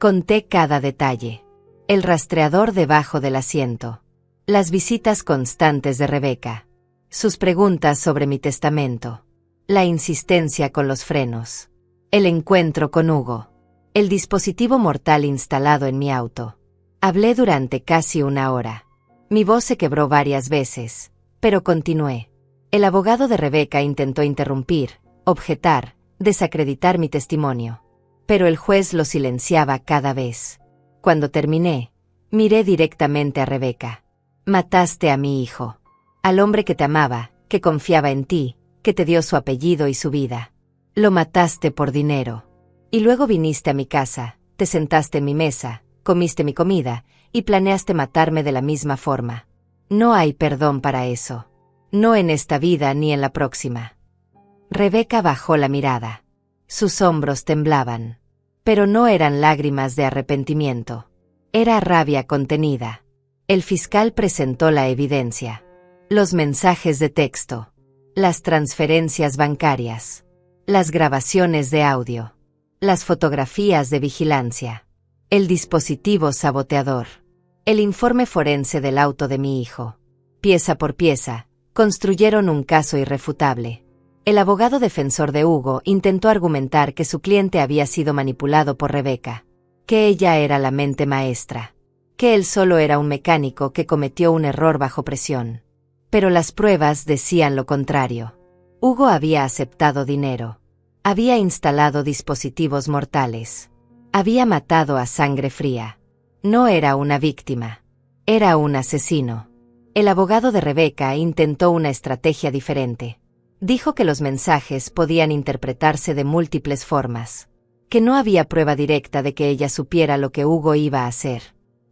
Conté cada detalle. El rastreador debajo del asiento. Las visitas constantes de Rebeca. Sus preguntas sobre mi testamento. La insistencia con los frenos. El encuentro con Hugo. El dispositivo mortal instalado en mi auto. Hablé durante casi 1 hora. Mi voz se quebró varias veces, pero continué. El abogado de Rebeca intentó interrumpir, objetar, desacreditar mi testimonio. Pero el juez lo silenciaba cada vez. Cuando terminé, miré directamente a Rebeca. Mataste a mi hijo. Al hombre que te amaba, que confiaba en ti, que te dio su apellido y su vida. Lo mataste por dinero. Y luego viniste a mi casa, te sentaste en mi mesa, comiste mi comida, y planeaste matarme de la misma forma. No hay perdón para eso. No en esta vida ni en la próxima. Rebeca bajó la mirada. Sus hombros temblaban. Pero no eran lágrimas de arrepentimiento. Era rabia contenida. El fiscal presentó la evidencia. Los mensajes de texto. Las transferencias bancarias. Las grabaciones de audio. Las fotografías de vigilancia. El dispositivo saboteador. El informe forense del auto de mi hijo. Pieza por pieza, construyeron un caso irrefutable. El abogado defensor de Hugo intentó argumentar que su cliente había sido manipulado por Rebeca, que ella era la mente maestra, que él solo era un mecánico que cometió un error bajo presión. Pero las pruebas decían lo contrario. Hugo había aceptado dinero. Había instalado dispositivos mortales. Había matado a sangre fría. No era una víctima. Era un asesino. El abogado de Rebeca intentó una estrategia diferente. Dijo que los mensajes podían interpretarse de múltiples formas. Que no había prueba directa de que ella supiera lo que Hugo iba a hacer.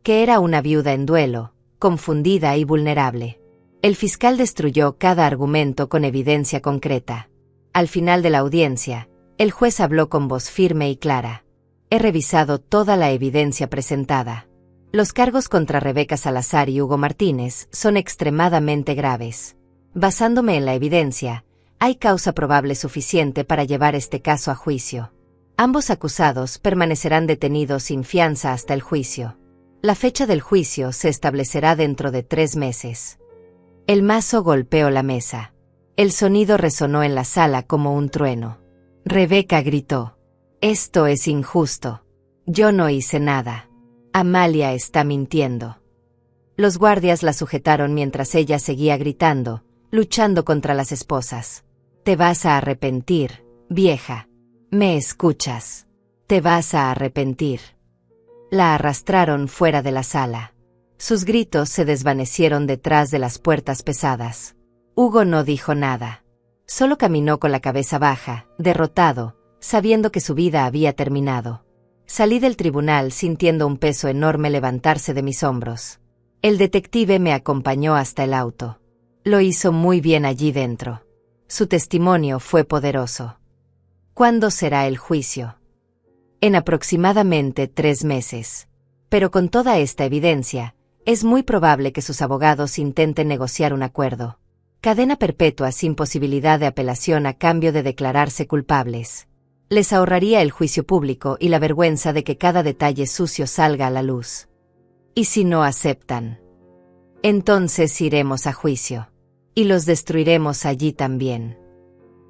Que era una viuda en duelo, confundida y vulnerable. El fiscal destruyó cada argumento con evidencia concreta. Al final de la audiencia, el juez habló con voz firme y clara. He revisado toda la evidencia presentada. Los cargos contra Rebeca Salazar y Hugo Martínez son extremadamente graves. Basándome en la evidencia, hay causa probable suficiente para llevar este caso a juicio. Ambos acusados permanecerán detenidos sin fianza hasta el juicio. La fecha del juicio se establecerá dentro de 3 meses. El mazo golpeó la mesa. El sonido resonó en la sala como un trueno. Rebeca gritó. Esto es injusto. Yo no hice nada. Amalia está mintiendo. Los guardias la sujetaron mientras ella seguía gritando, luchando contra las esposas. Te vas a arrepentir, vieja. ¿Me escuchas? Te vas a arrepentir. La arrastraron fuera de la sala. Sus gritos se desvanecieron detrás de las puertas pesadas. Hugo no dijo nada. Solo caminó con la cabeza baja, derrotado, sabiendo que su vida había terminado. Salí del tribunal sintiendo un peso enorme levantarse de mis hombros. El detective me acompañó hasta el auto. Lo hizo muy bien allí dentro. Su testimonio fue poderoso. ¿Cuándo será el juicio? En aproximadamente 3 meses. Pero con toda esta evidencia, es muy probable que sus abogados intenten negociar un acuerdo. Cadena perpetua sin posibilidad de apelación a cambio de declararse culpables. Les ahorraría el juicio público y la vergüenza de que cada detalle sucio salga a la luz. ¿Y si no aceptan? Entonces iremos a juicio. Y los destruiremos allí también.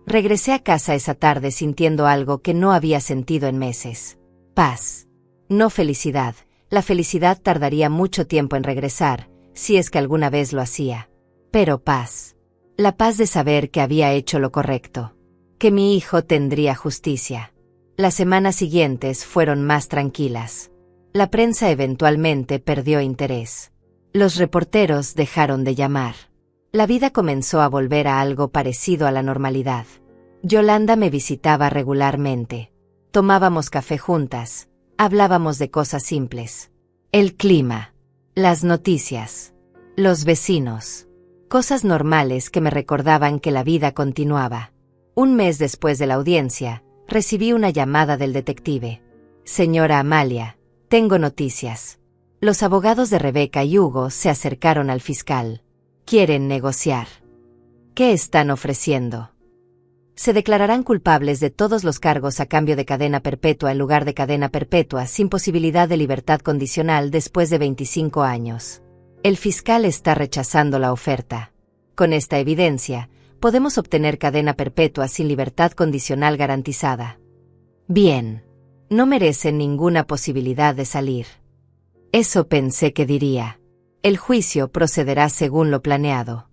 Regresé a casa esa tarde sintiendo algo que no había sentido en meses. Paz. No felicidad. La felicidad tardaría mucho tiempo en regresar, si es que alguna vez lo hacía. Pero paz. La paz de saber que había hecho lo correcto. Que mi hijo tendría justicia. Las semanas siguientes fueron más tranquilas. La prensa eventualmente perdió interés. Los reporteros dejaron de llamar. La vida comenzó a volver a algo parecido a la normalidad. Yolanda me visitaba regularmente. Tomábamos café juntas, hablábamos de cosas simples. El clima, las noticias, los vecinos. Cosas normales que me recordaban que la vida continuaba. Un mes después de la audiencia, recibí una llamada del detective. Señora Amalia, tengo noticias. Los abogados de Rebeca y Hugo se acercaron al fiscal. Quieren negociar. ¿Qué están ofreciendo? Se declararán culpables de todos los cargos a cambio de cadena perpetua en lugar de cadena perpetua sin posibilidad de libertad condicional después de 25 años. El fiscal está rechazando la oferta. Con esta evidencia, podemos obtener cadena perpetua sin libertad condicional garantizada. Bien. No merecen ninguna posibilidad de salir. Eso pensé que diría. El juicio procederá según lo planeado.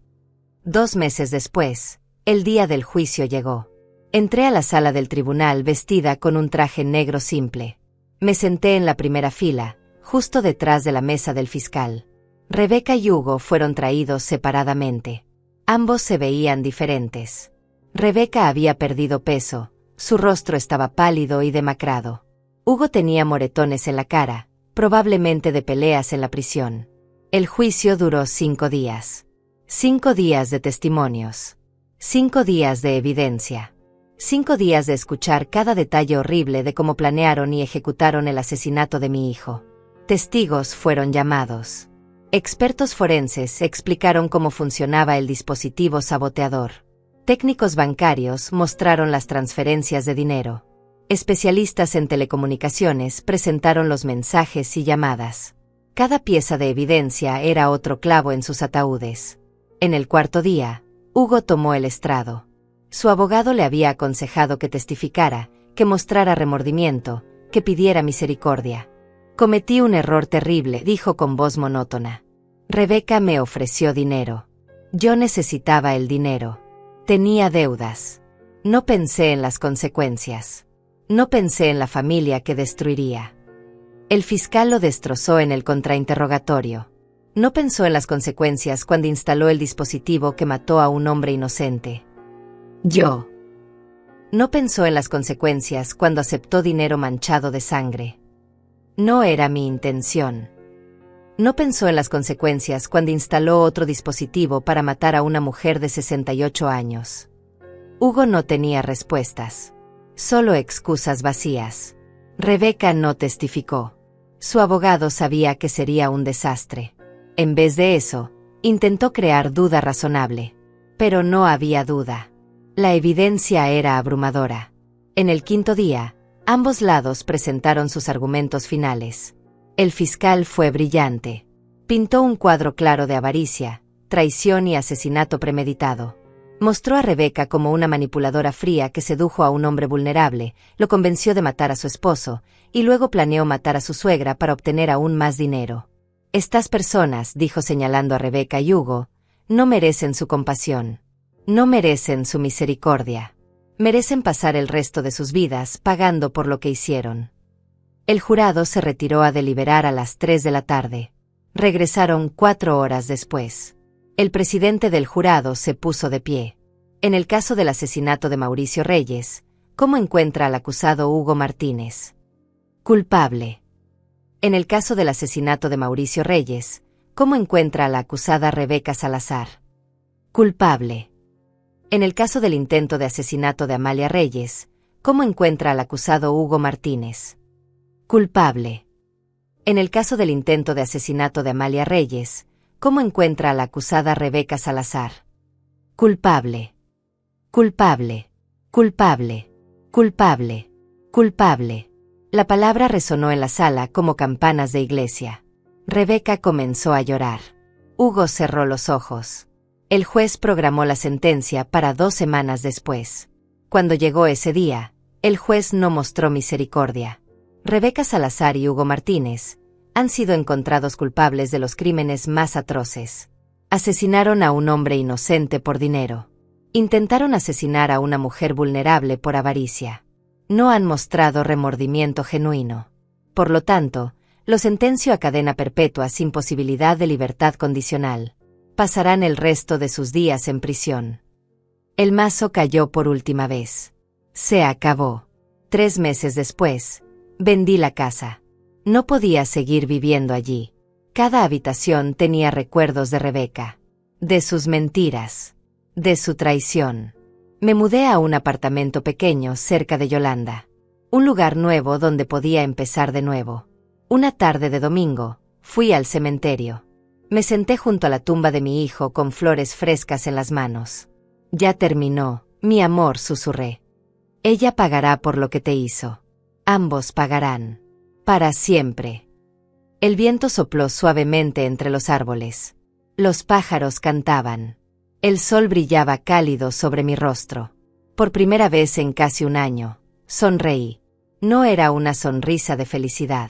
2 meses después, el día del juicio llegó. Entré a la sala del tribunal vestida con un traje negro simple. Me senté en la primera fila, justo detrás de la mesa del fiscal. Rebeca y Hugo fueron traídos separadamente. Ambos se veían diferentes. Rebeca había perdido peso, su rostro estaba pálido y demacrado. Hugo tenía moretones en la cara, probablemente de peleas en la prisión. El juicio duró 5 días. 5 días de testimonios. 5 días de evidencia. 5 días de escuchar cada detalle horrible de cómo planearon y ejecutaron el asesinato de mi hijo. Testigos fueron llamados. Expertos forenses explicaron cómo funcionaba el dispositivo saboteador. Técnicos bancarios mostraron las transferencias de dinero. Especialistas en telecomunicaciones presentaron los mensajes y llamadas. Cada pieza de evidencia era otro clavo en sus ataúdes. En el 4.º día, Hugo tomó el estrado. Su abogado le había aconsejado que testificara, que mostrara remordimiento, que pidiera misericordia. Cometí un error terrible, dijo con voz monótona. Rebeca me ofreció dinero. Yo necesitaba el dinero. Tenía deudas. No pensé en las consecuencias. No pensé en la familia que destruiría. El fiscal lo destrozó en el contrainterrogatorio. No pensó en las consecuencias cuando instaló el dispositivo que mató a un hombre inocente. Yo. No pensó en las consecuencias cuando aceptó dinero manchado de sangre. No era mi intención. No pensó en las consecuencias cuando instaló otro dispositivo para matar a una mujer de 68 años. Hugo no tenía respuestas. Solo excusas vacías. Rebeca no testificó. Su abogado sabía que sería un desastre. En vez de eso, intentó crear duda razonable. Pero no había duda. La evidencia era abrumadora. En el 5.º día, ambos lados presentaron sus argumentos finales. El fiscal fue brillante. Pintó un cuadro claro de avaricia, traición y asesinato premeditado. Mostró a Rebeca como una manipuladora fría que sedujo a un hombre vulnerable, lo convenció de matar a su esposo, y luego planeó matar a su suegra para obtener aún más dinero. Estas personas, dijo señalando a Rebeca y Hugo, no merecen su compasión. No merecen su misericordia. Merecen pasar el resto de sus vidas pagando por lo que hicieron. El jurado se retiró a deliberar a las 3 de la tarde. Regresaron 4 horas después. El presidente del jurado se puso de pie. En el caso del asesinato de Mauricio Reyes, ¿cómo encuentra al acusado Hugo Martínez? Culpable. En el caso del asesinato de Mauricio Reyes, ¿cómo encuentra a la acusada Rebeca Salazar? Culpable. En el caso del intento de asesinato de Amalia Reyes, ¿cómo encuentra al acusado Hugo Martínez? Culpable. En el caso del intento de asesinato de Amalia Reyes, ¿cómo encuentra a la acusada Rebeca Salazar? Culpable. Culpable. Culpable. Culpable. Culpable. La palabra resonó en la sala como campanas de iglesia. Rebeca comenzó a llorar. Hugo cerró los ojos. El juez programó la sentencia para 2 semanas después. Cuando llegó ese día, el juez no mostró misericordia. Rebeca Salazar y Hugo Martínez han sido encontrados culpables de los crímenes más atroces. Asesinaron a un hombre inocente por dinero. Intentaron asesinar a una mujer vulnerable por avaricia. No han mostrado remordimiento genuino. Por lo tanto, los sentencio a cadena perpetua sin posibilidad de libertad condicional. Pasarán el resto de sus días en prisión. El mazo cayó por última vez. Se acabó. 3 meses después, vendí la casa. No podía seguir viviendo allí. Cada habitación tenía recuerdos de Rebeca, de sus mentiras, de su traición. Me mudé a un apartamento pequeño cerca de Yolanda. Un lugar nuevo donde podía empezar de nuevo. Una tarde de domingo, fui al cementerio. Me senté junto a la tumba de mi hijo con flores frescas en las manos. Ya terminó, mi amor, susurré. Ella pagará por lo que te hizo. Ambos pagarán. Para siempre. El viento sopló suavemente entre los árboles. Los pájaros cantaban. El sol brillaba cálido sobre mi rostro. Por primera vez en casi un año, sonreí. No era una sonrisa de felicidad.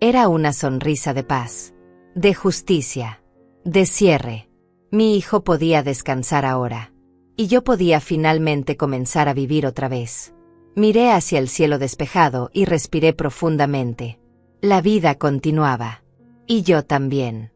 Era una sonrisa de paz, de justicia, de cierre. Mi hijo podía descansar ahora. Y yo podía finalmente comenzar a vivir otra vez. Miré hacia el cielo despejado y respiré profundamente. La vida continuaba. Y yo también.